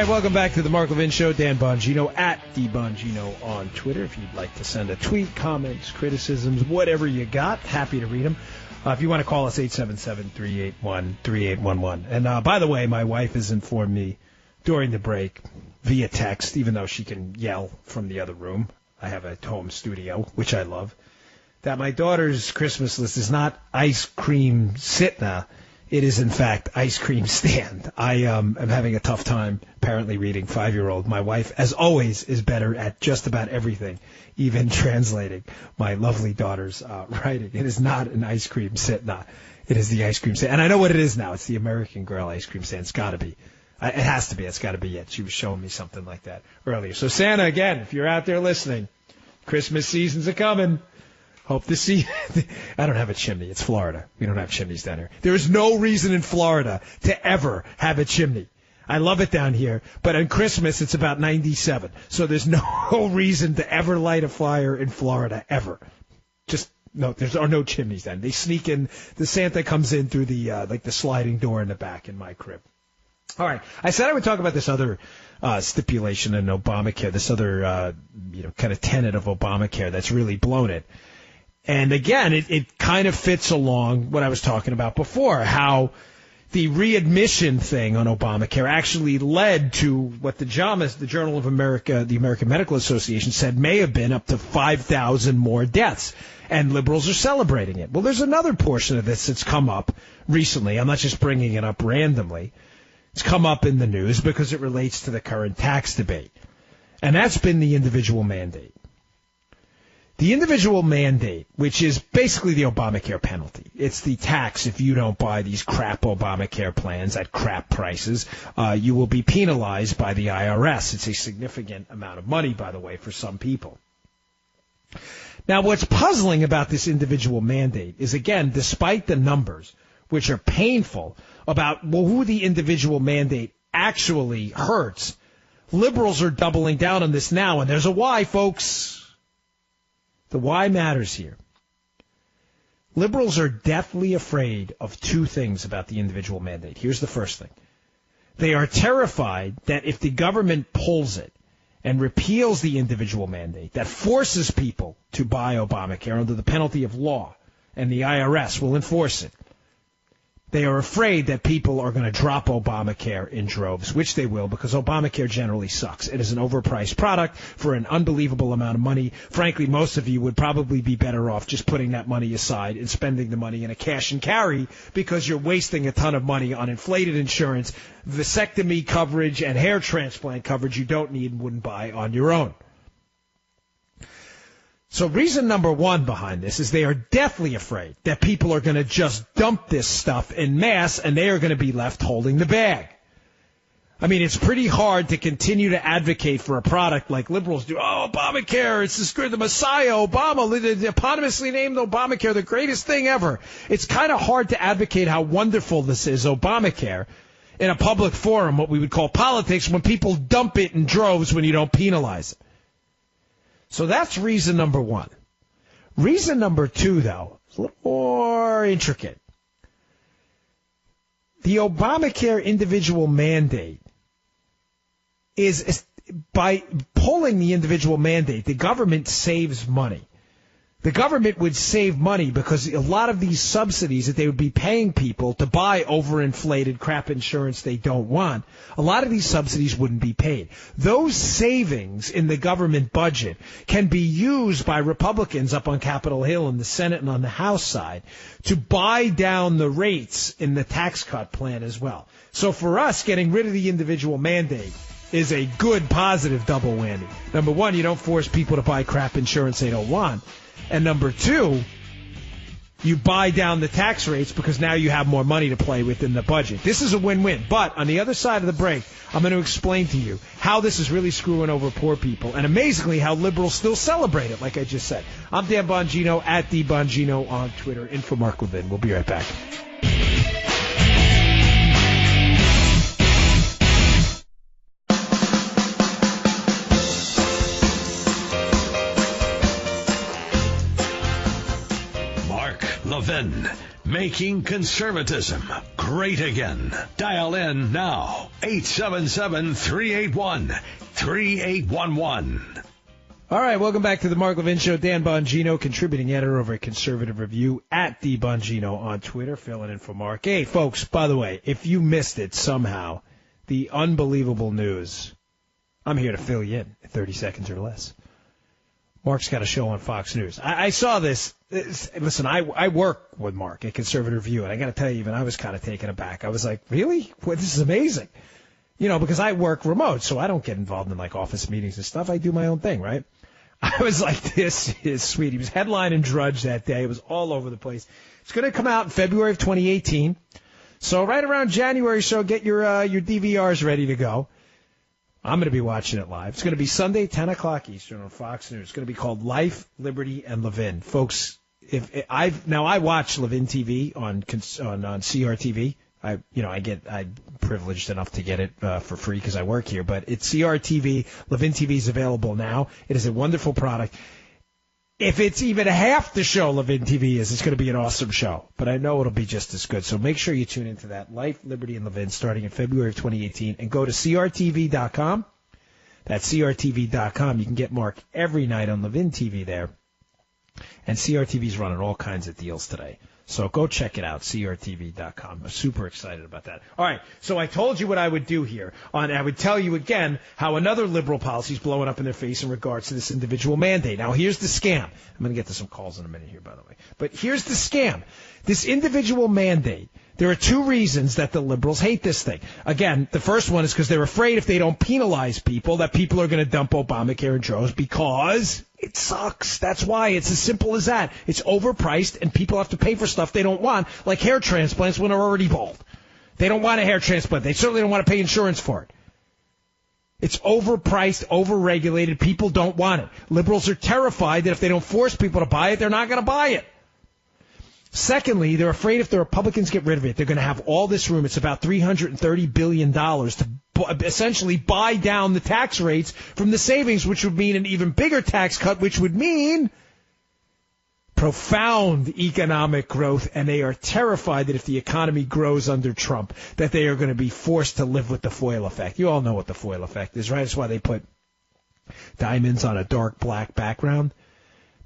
Welcome back to the Mark Levin Show. Dan Bongino, at DBongino on Twitter. If you'd like to send a tweet, comments, criticisms, whatever you got, happy to read them. If you want to call us, 877-381-3811. And by the way, my wife has informed me during the break via text, even though she can yell from the other room. I have a home studio, which I love, that my daughter's Christmas list is not ice cream sitna. It is, in fact, ice cream stand. I am having a tough time, apparently, reading 5-year-old. My wife, as always, is better at just about everything, even translating my lovely daughter's writing. It is not an ice cream sitna. It is the ice cream stand. And I know what it is now. It's the American Girl ice cream stand. It's got to be. It has to be. It's got to be it. She was showing me something like that earlier. So, Santa, again, if you're out there listening, Christmas season's a-coming. Hope to see. I don't have a chimney. It's Florida. We don't have chimneys down here. There is no reason in Florida to ever have a chimney. I love it down here, but on Christmas it's about 97. So there's no reason to ever light a fire in Florida ever. Just no. There are no chimneys then. They sneak in. The Santa comes in through the like the sliding door in the back in my crib. All right. I said I would talk about this other stipulation in Obamacare. This other kind of tenet of Obamacare that's really blown it. And again, it kind of fits along what I was talking about before, how the readmission thing on Obamacare actually led to what the JAMA, the Journal of America, the American Medical Association, said may have been up to 5,000 more deaths. And liberals are celebrating it. Well, there's another portion of this that's come up recently. I'm not just bringing it up randomly. It's come up in the news because it relates to the current tax debate. And that's been the individual mandate. The individual mandate, which is basically the Obamacare penalty. It's the tax if you don't buy these crap Obamacare plans at crap prices. You will be penalized by the IRS. It's a significant amount of money, by the way, for some people. Now, what's puzzling about this individual mandate is, again, despite the numbers, which are painful, about who the individual mandate actually hurts, liberals are doubling down on this now, and there's a why, folks. The why matters here. Liberals are deathly afraid of two things about the individual mandate. Here's the first thing. They are terrified that if the government pulls it and repeals the individual mandate, that forces people to buy Obamacare under the penalty of law, and the IRS will enforce it. They are afraid that people are going to drop Obamacare in droves, which they will, because Obamacare generally sucks. It is an overpriced product for an unbelievable amount of money. Frankly, most of you would probably be better off just putting that money aside and spending the money in a cash and carry, because you're wasting a ton of money on inflated insurance, vasectomy coverage, and hair transplant coverage you don't need and wouldn't buy on your own. So reason number one behind this is they are deathly afraid that people are going to just dump this stuff en masse and they are going to be left holding the bag. I mean, it's pretty hard to continue to advocate for a product like liberals do. Oh, Obamacare, it's the Messiah, Obama, the eponymously named Obamacare, the greatest thing ever. It's kind of hard to advocate how wonderful this is, Obamacare, in a public forum, what we would call politics, when people dump it in droves when you don't penalize it. So that's reason number one. Reason number two, though, is a little more intricate. The Obamacare individual mandate is by pulling the individual mandate, the government saves money. The government would save money because a lot of these subsidies that they would be paying people to buy overinflated crap insurance they don't want, a lot of these subsidies wouldn't be paid. Those savings in the government budget can be used by Republicans up on Capitol Hill in the Senate and on the House side to buy down the rates in the tax cut plan as well. So for us, getting rid of the individual mandate is a good, positive double whammy. Number one, you don't force people to buy crap insurance they don't want. And number two, you buy down the tax rates because now you have more money to play with in the budget. This is a win-win. But on the other side of the break, I'm going to explain to you how this is really screwing over poor people, and amazingly how liberals still celebrate it, like I just said. I'm Dan Bongino, at DBongino on Twitter. In for Mark Levin. We'll be right back. Levin, making conservatism great again. Dial in now, 877-381-3811. All right, welcome back to the Mark Levin Show. Dan Bongino, contributing editor over at Conservative Review, at DBongino on Twitter, filling in for Mark. Hey, folks, by the way, if you missed it somehow, the unbelievable news, I'm here to fill you in 30 seconds or less. Mark's got a show on Fox News. I saw this. Listen, I work with Mark at Conservative Review, and I got to tell you, even I was kind of taken aback. I was like, really? Well, this is amazing. You know, because I work remote, so I don't get involved in, like, office meetings and stuff. I do my own thing, right? I was like, this is sweet. He was headlining Drudge that day. It was all over the place. It's going to come out in February of 2018. So right around January, so get your DVRs ready to go. I'm going to be watching it live. It's going to be Sunday, 10 o'clock Eastern on Fox News. It's going to be called Life, Liberty, and Levin. Folks, I watch Levin TV on CRTV. I'm privileged enough to get it for free because I work here. But it's CRTV. Levin TV is available now. It is a wonderful product. If it's even half the show Levin TV is, it's going to be an awesome show. But I know it'll be just as good. So make sure you tune into that. Life, Liberty, and Levin starting in February of 2018. And go to CRTV.com. That's CRTV.com. You can get Mark every night on Levin TV there. And CRTV's running all kinds of deals today. So go check it out, CRTV.com. I'm super excited about that. All right, so I told you what I would do here. I would tell you again how another liberal policy is blowing up in their face in regards to this individual mandate. Now, here's the scam. I'm going to get to some calls in a minute here, by the way. But here's the scam. This individual mandate, there are two reasons that the liberals hate this thing. Again, the first one is because they're afraid if they don't penalize people, that people are going to dump Obamacare in droves because it sucks. That's why. It's as simple as that. It's overpriced, and people have to pay for stuff they don't want, like hair transplants when they're already bald. They don't want a hair transplant. They certainly don't want to pay insurance for it. It's overpriced, overregulated. People don't want it. Liberals are terrified that if they don't force people to buy it, they're not going to buy it. Secondly, they're afraid if the Republicans get rid of it, they're going to have all this room. It's about $330 billion to essentially buy down the tax rates from the savings, which would mean an even bigger tax cut, which would mean profound economic growth. And they are terrified that if the economy grows under Trump, that they are going to be forced to live with the foil effect. You all know what the foil effect is, right? That's why they put diamonds on a dark black background.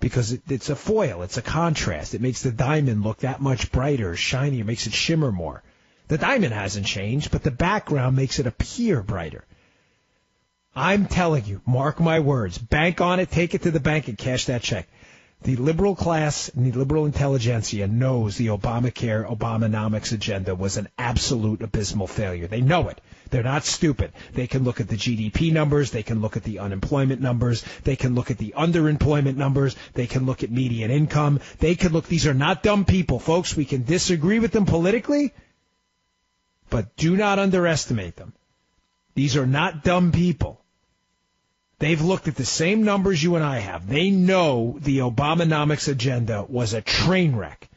Because it's a foil. It's a contrast. It makes the diamond look that much brighter, shinier, makes it shimmer more. The diamond hasn't changed, but the background makes it appear brighter. I'm telling you, mark my words, bank on it, take it to the bank and cash that check. The liberal class and the liberal intelligentsia knows the Obamacare, Obamonomics agenda was an absolute abysmal failure. They know it. They're not stupid. They can look at the GDP numbers. They can look at the unemployment numbers. They can look at the underemployment numbers. They can look at median income. They can look. These are not dumb people, folks. We can disagree with them politically, but do not underestimate them. These are not dumb people. They've looked at the same numbers you and I have. They know the Obamonomics agenda was a train wreck.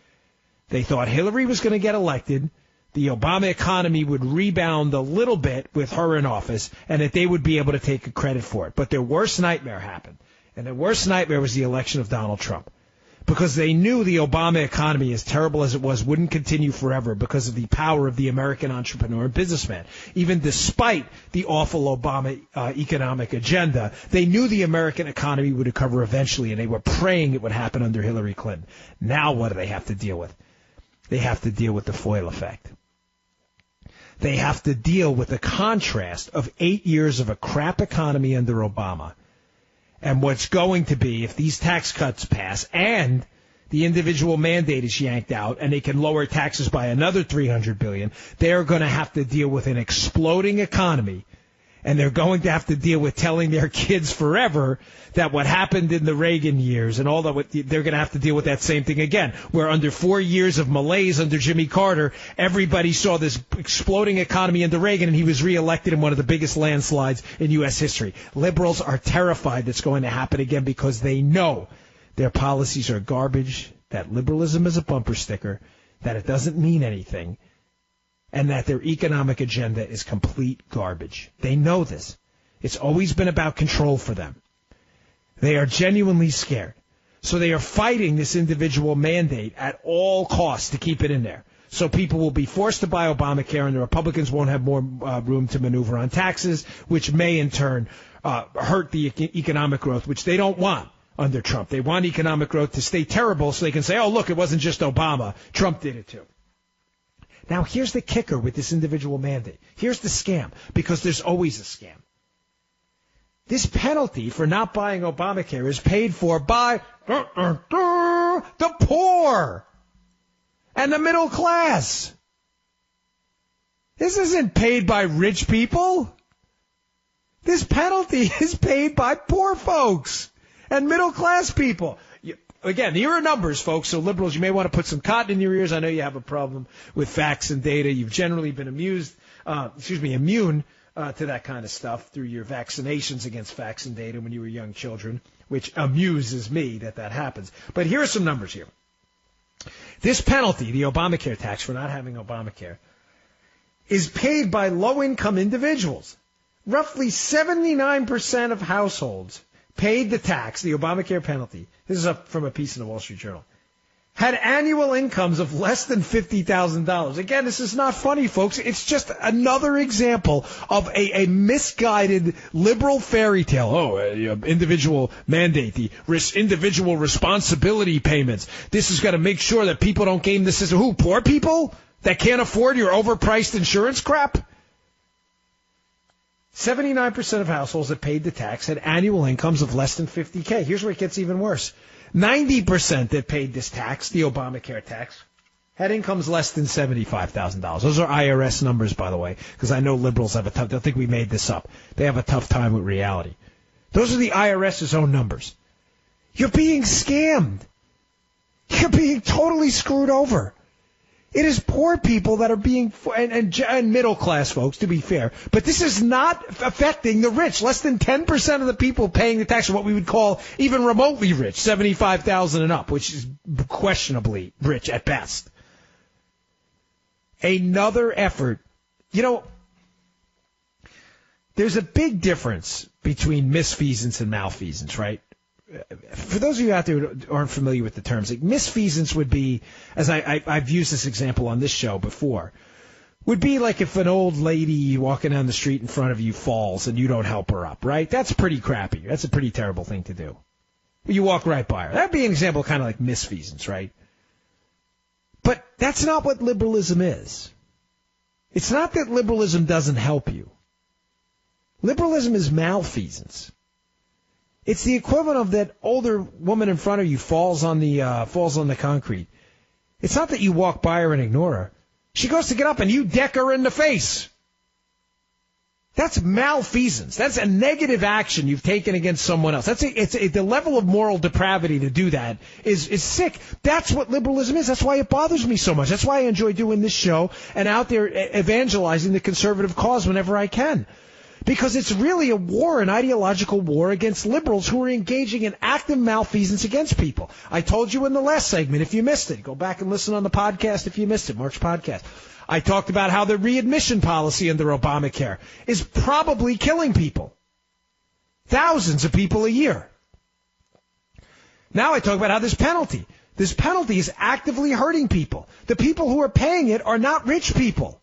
They thought Hillary was going to get elected, the Obama economy would rebound a little bit with her in office, and that they would be able to take credit for it. But their worst nightmare happened, and their worst nightmare was the election of Donald Trump. because they knew the Obama economy, as terrible as it was, wouldn't continue forever because of the power of the American entrepreneur and businessman. Even despite the awful Obama economic agenda, they knew the American economy would recover eventually, and they were praying it would happen under Hillary Clinton. Now what do they have to deal with? They have to deal with the foil effect. They have to deal with the contrast of 8 years of a crap economy under Obama and what's going to be, if these tax cuts pass and the individual mandate is yanked out and they can lower taxes by another $300 billion, they're going to have to deal with an exploding economy. And they're going to have to deal with telling their kids forever that what happened in the Reagan years and all that, they're going to have to deal with that same thing again, where under 4 years of malaise under Jimmy Carter, everybody saw this exploding economy under Reagan, and he was reelected in one of the biggest landslides in U.S. history. Liberals are terrified that's going to happen again because they know their policies are garbage, that liberalism is a bumper sticker, that it doesn't mean anything, and that their economic agenda is complete garbage. They know this. It's always been about control for them. They are genuinely scared. So they are fighting this individual mandate at all costs to keep it in there. So people will be forced to buy Obamacare, and the Republicans won't have more room to maneuver on taxes, which may in turn hurt the economic growth, which they don't want under Trump. They want economic growth to stay terrible so they can say, oh, look, it wasn't just Obama. Trump did it too. Now, here's the kicker with this individual mandate. Here's the scam, because there's always a scam. This penalty for not buying Obamacare is paid for by the poor and the middle class. This isn't paid by rich people. This penalty is paid by poor folks and middle class people. Again, here are numbers, folks, so liberals, you may want to put some cotton in your ears. I know you have a problem with facts and data. You've generally been immune to that kind of stuff through your vaccinations against facts and data when you were young children, which amuses me that happens. But here are some numbers here. This penalty, the Obamacare tax for not having Obamacare, is paid by low-income individuals. Roughly 79% of households paid the tax, the Obamacare penalty. This is up from a piece in the Wall Street Journal. Had annual incomes of less than $50,000. Again, this is not funny, folks. It's just another example of a misguided liberal fairy tale. Individual mandate, the individual responsibility payments. This is going to make sure that people don't game the system. Who, poor people that can't afford your overpriced insurance crap? 79% of households that paid the tax had annual incomes of less than $50K. Here's where it gets even worse. 90% that paid this tax, the Obamacare tax, had incomes less than $75,000. Those are IRS numbers, by the way, because I know liberals have they'll think we made this up. They have a tough time with reality. Those are the IRS's own numbers. You're being scammed. You're being totally screwed over. It is poor people that are being, and middle class folks, to be fair. But this is not affecting the rich. Less than 10% of the people paying the tax are what we would call even remotely rich, $75,000 and up, which is questionably rich at best. Another effort. You know, there's a big difference between misfeasance and malfeasance, right? For those of you out there who aren't familiar with the terms, like misfeasance would be, as I've used this example on this show before, would be like if an old lady walking down the street in front of you falls and you don't help her up, right? That's pretty crappy. That's a pretty terrible thing to do. You walk right by her. That'd be an example kind of like misfeasance, right? But that's not what liberalism is. It's not that liberalism doesn't help you. Liberalism is malfeasance. It's the equivalent of that older woman in front of you falls on the concrete. It's not that you walk by her and ignore her. She goes to get up and you deck her in the face. That's malfeasance. That's a negative action you've taken against someone else. The level of moral depravity to do that is sick. That's what liberalism is. That's why it bothers me so much. That's why I enjoy doing this show and out there evangelizing the conservative cause whenever I can. Because it's really a war, an ideological war against liberals who are engaging in active malfeasance against people. I told you in the last segment, if you missed it, go back and listen on the podcast if you missed it, Mark's podcast. I talked about how the readmission policy under Obamacare is probably killing people. Thousands of people a year. Now I talk about how this penalty This penalty is actively hurting people. The people who are paying it are not rich people.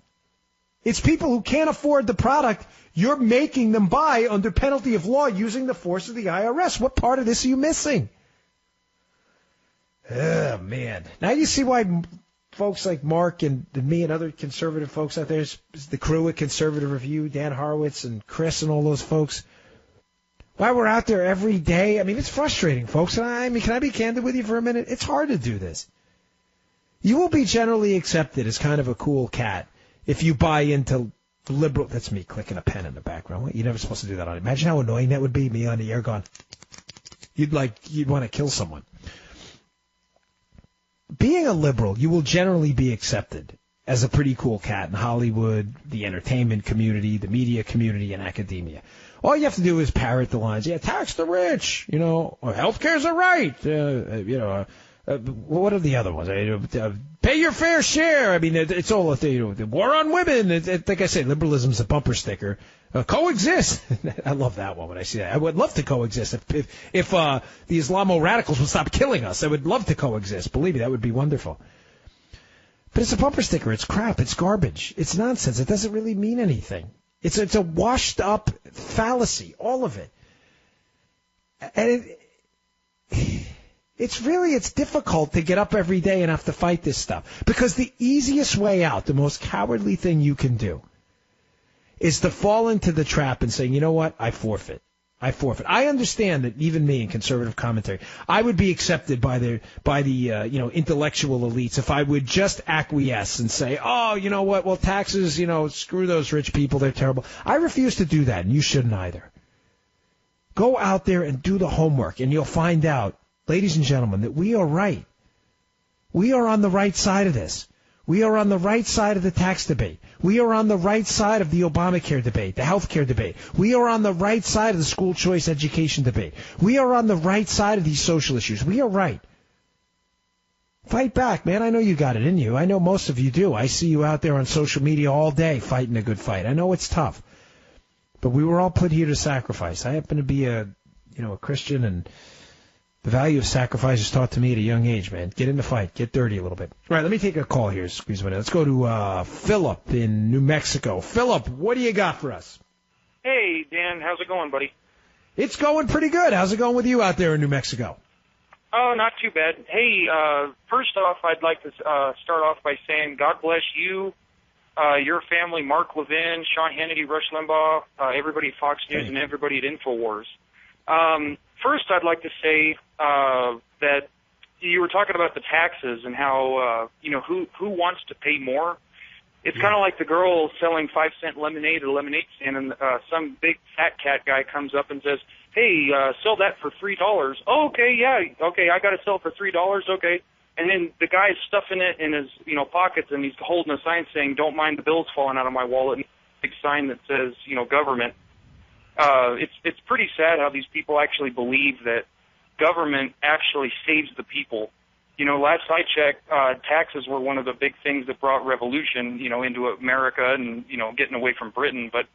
It's people who can't afford the product you're making them buy under penalty of law using the force of the IRS. What part of this are you missing? Oh, man. Now you see why folks like Mark and me and other conservative folks out there, the crew at Conservative Review, Dan Horowitz and Chris and all those folks, why we're out there every day. I mean, it's frustrating, folks. I mean, can I be candid with you for a minute? It's hard to do this. You will be generally accepted as kind of a cool cat if you buy into liberal. That's me clicking a pen in the background. You're never supposed to do that on it. Imagine how annoying that would be, me on the air going, you'd want to kill someone. Being a liberal, you will generally be accepted as a pretty cool cat in Hollywood, the entertainment community, the media community, and academia. All you have to do is parrot the lines. Yeah, tax the rich, or healthcare's a right, what are the other ones? Pay your fair share. I mean, it's all, the war on women. Like I say, liberalism's a bumper sticker. Coexist. I love that one when I see that. I would love to coexist. If the Islamo radicals would stop killing us, I would love to coexist. Believe me, that would be wonderful. But it's a bumper sticker. It's crap. It's garbage. It's nonsense. It doesn't really mean anything. It's a washed up fallacy, all of it. And it's difficult to get up every day and have to fight this stuff. Because the easiest way out, the most cowardly thing you can do, is to fall into the trap and say, you know what, I forfeit. I understand that even me in conservative commentary, I would be accepted by the intellectual elites if I would just acquiesce and say, oh, you know what, well, taxes, screw those rich people, they're terrible. I refuse to do that, and you shouldn't either. Go out there and do the homework, and you'll find out, ladies and gentlemen, that we are right. We are on the right side of this. We are on the right side of the tax debate. We are on the right side of the Obamacare debate, the health care debate. We are on the right side of the school choice education debate. We are on the right side of these social issues. We are right. Fight back, man. I know you got it in you. I know most of you do. I see you out there on social media all day fighting a good fight. I know it's tough. But we were all put here to sacrifice. I happen to be a Christian, and the value of sacrifice is taught to me at a young age, man. Get in the fight. Get dirty a little bit. All right, let me take a call here. Squeeze one in. Let's go to Philip in New Mexico. Philip, what do you got for us? Hey, Dan. How's it going, buddy? It's going pretty good. How's it going with you out there in New Mexico? Oh, not too bad. Hey, first off, I'd like to start off by saying God bless you, your family, Mark Levin, Sean Hannity, Rush Limbaugh, everybody at Fox News, and everybody at InfoWars. First, I'd like to say that you were talking about the taxes and how, who wants to pay more. It's kind of like the girl selling 5-cent lemonade at a lemonade stand, and some big fat cat guy comes up and says, hey, sell that for $3. Oh, okay, yeah, okay, I got to sell it for $3, okay. And then the guy's stuffing it in his, pockets, and he's holding a sign saying, don't mind the bills falling out of my wallet, and a big sign that says, government. It's pretty sad how these people actually believe that government actually saves the people. Last I checked, taxes were one of the big things that brought revolution, into America and, getting away from Britain. But,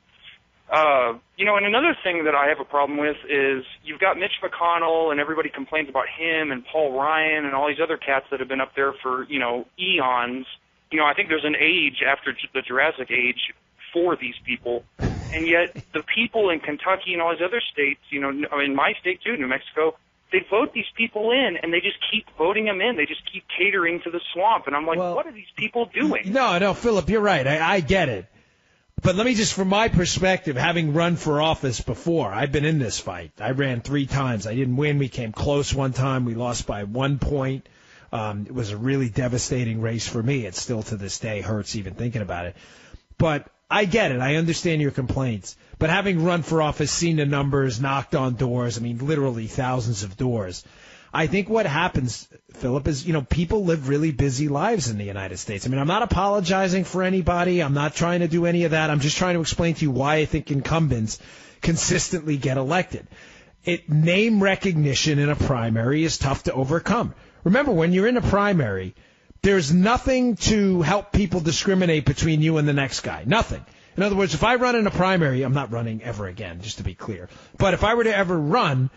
and another thing that I have a problem with is you've got Mitch McConnell, and everybody complains about him, and Paul Ryan and all these other cats that have been up there for, eons. I think there's an age after the Jurassic Age for these people. And yet the people in Kentucky and all these other states, in my state too, New Mexico, they vote these people in, and they just keep voting them in. They just keep catering to the swamp. And I'm like, what are these people doing? No, Philip, you're right. I get it. But let me just, from my perspective, having run for office before, I've been in this fight. I ran 3 times. I didn't win. We came close one time. We lost by 1 point. It was a really devastating race for me. It still to this day hurts even thinking about it. But I get it. I understand your complaints. But having run for office, seen the numbers, knocked on doors, literally thousands of doors, I think what happens, Philip, is, people live really busy lives in the United States. I'm not apologizing for anybody. I'm not trying to do any of that. I'm just trying to explain to you why I think incumbents consistently get elected. Name recognition in a primary is tough to overcome. Remember, when you're in a primary, there's nothing to help people discriminate between you and the next guy. Nothing. In other words, if I run in a primary, I'm not running ever again, just to be clear. But if I were to ever run,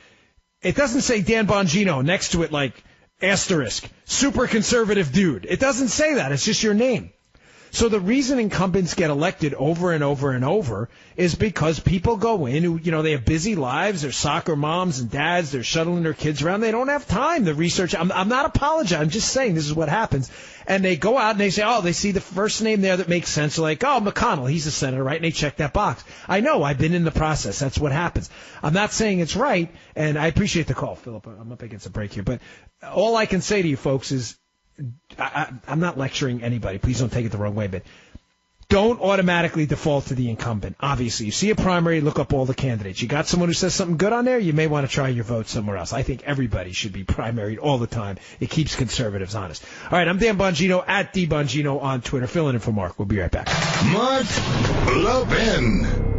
it doesn't say Dan Bongino next to it like asterisk, super conservative dude. It doesn't say that. It's just your name. So the reason incumbents get elected over and over and over is because people go in who, they have busy lives. They're soccer moms and dads. They're shuttling their kids around. They don't have time to research. I'm not apologizing. I'm just saying this is what happens. And they go out and they say, they see the first name there that makes sense. They're like, McConnell, he's a senator, right? And they check that box. I know. I've been in the process. That's what happens. I'm not saying it's right. And I appreciate the call, Philip. I'm up against a break here. But all I can say to you folks is, I'm not lecturing anybody. Please don't take it the wrong way, but don't automatically default to the incumbent. Obviously, you see a primary, look up all the candidates. You got someone who says something good on there, you may want to try your vote somewhere else. I think everybody should be primaried all the time. It keeps conservatives honest. All right, I'm Dan Bongino, at DBongino on Twitter. Filling in for Mark. We'll be right back. Mark Levin.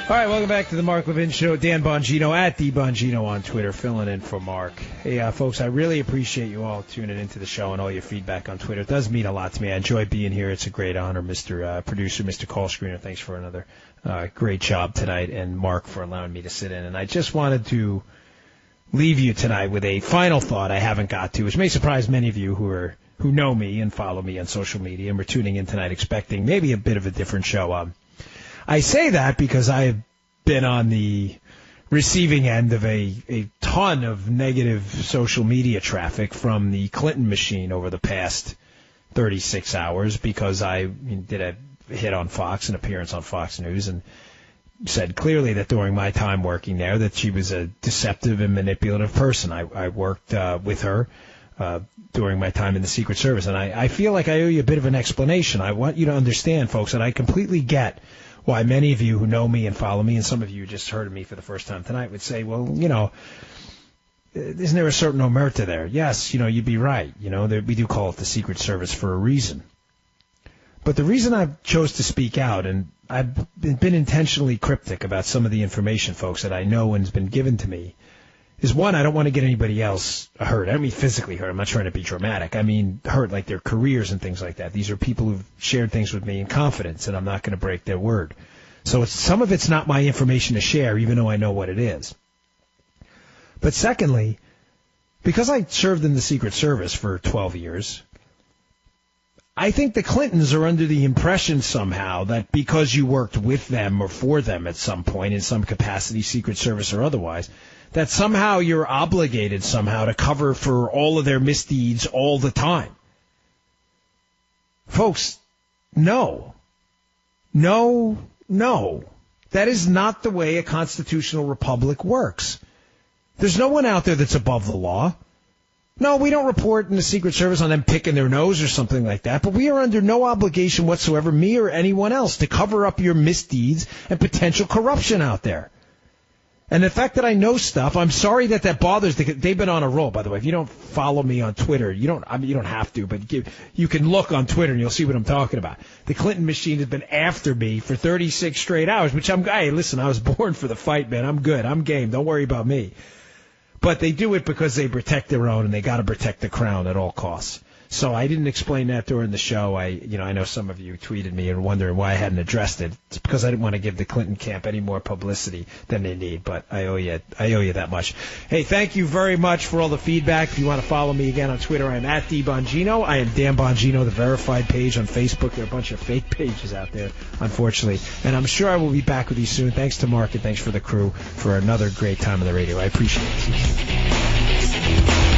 All right, welcome back to the Mark Levin Show. Dan Bongino, at DBongino on Twitter, filling in for Mark. Hey, folks, I really appreciate you all tuning into the show and all your feedback on Twitter. It does mean a lot to me. I enjoy being here. It's a great honor, Mr. Producer, Mr. Call Screener. Thanks for another great job tonight, and Mark for allowing me to sit in. And I just wanted to leave you tonight with a final thought I haven't got to, which may surprise many of you who know me and follow me on social media and were tuning in tonight expecting maybe a bit of a different show. I say that because I've been on the receiving end of a ton of negative social media traffic from the Clinton machine over the past 36 hours because I did a hit on Fox, an appearance on Fox News, and said clearly that during my time working there that she was a deceptive and manipulative person. I worked with her during my time in the Secret Service, and I feel like I owe you a bit of an explanation. I want you to understand, folks, that I completely get why many of you who know me and follow me, and some of you just heard of me for the first time tonight, would say, well, isn't there a certain omerta there? Yes, you'd be right. We do call it the Secret Service for a reason. But the reason I chose to speak out, and I've been intentionally cryptic about some of the information, folks, that I know and has been given to me, is one, I don't want to get anybody else hurt. I don't mean physically hurt. I'm not trying to be dramatic. I mean hurt like their careers and things like that. These are people who've shared things with me in confidence, and I'm not going to break their word. So some of it's not my information to share, even though I know what it is. But secondly, because I served in the Secret Service for 12 years, I think the Clintons are under the impression somehow that because you worked with them or for them at some point in some capacity, Secret Service or otherwise, that somehow you're obligated somehow to cover for all of their misdeeds all the time. Folks, no. That is not the way a constitutional republic works. There's no one out there that's above the law. No, we don't report in the Secret Service on them picking their nose or something like that, but we are under no obligation whatsoever, me or anyone else, to cover up your misdeeds and potential corruption out there. And the fact that I know stuff, I'm sorry that bothers. They've been on a roll, by the way. If you don't follow me on Twitter, you don't have to, but you can look on Twitter and you'll see what I'm talking about. The Clinton machine has been after me for 36 straight hours, which hey, listen, I was born for the fight, man. I'm good. I'm game. Don't worry about me. But they do it because they protect their own, and they got to protect the crown at all costs. So I didn't explain that during the show. I know some of you tweeted me and wondering why I hadn't addressed it. It's because I didn't want to give the Clinton camp any more publicity than they need. But I owe you that much. Hey, thank you very much for all the feedback. If you want to follow me again on Twitter, I'm at DBongino. I am Dan Bongino, the verified page on Facebook. There are a bunch of fake pages out there, unfortunately. And I'm sure I will be back with you soon. Thanks to Mark and thanks for the crew for another great time on the radio. I appreciate it.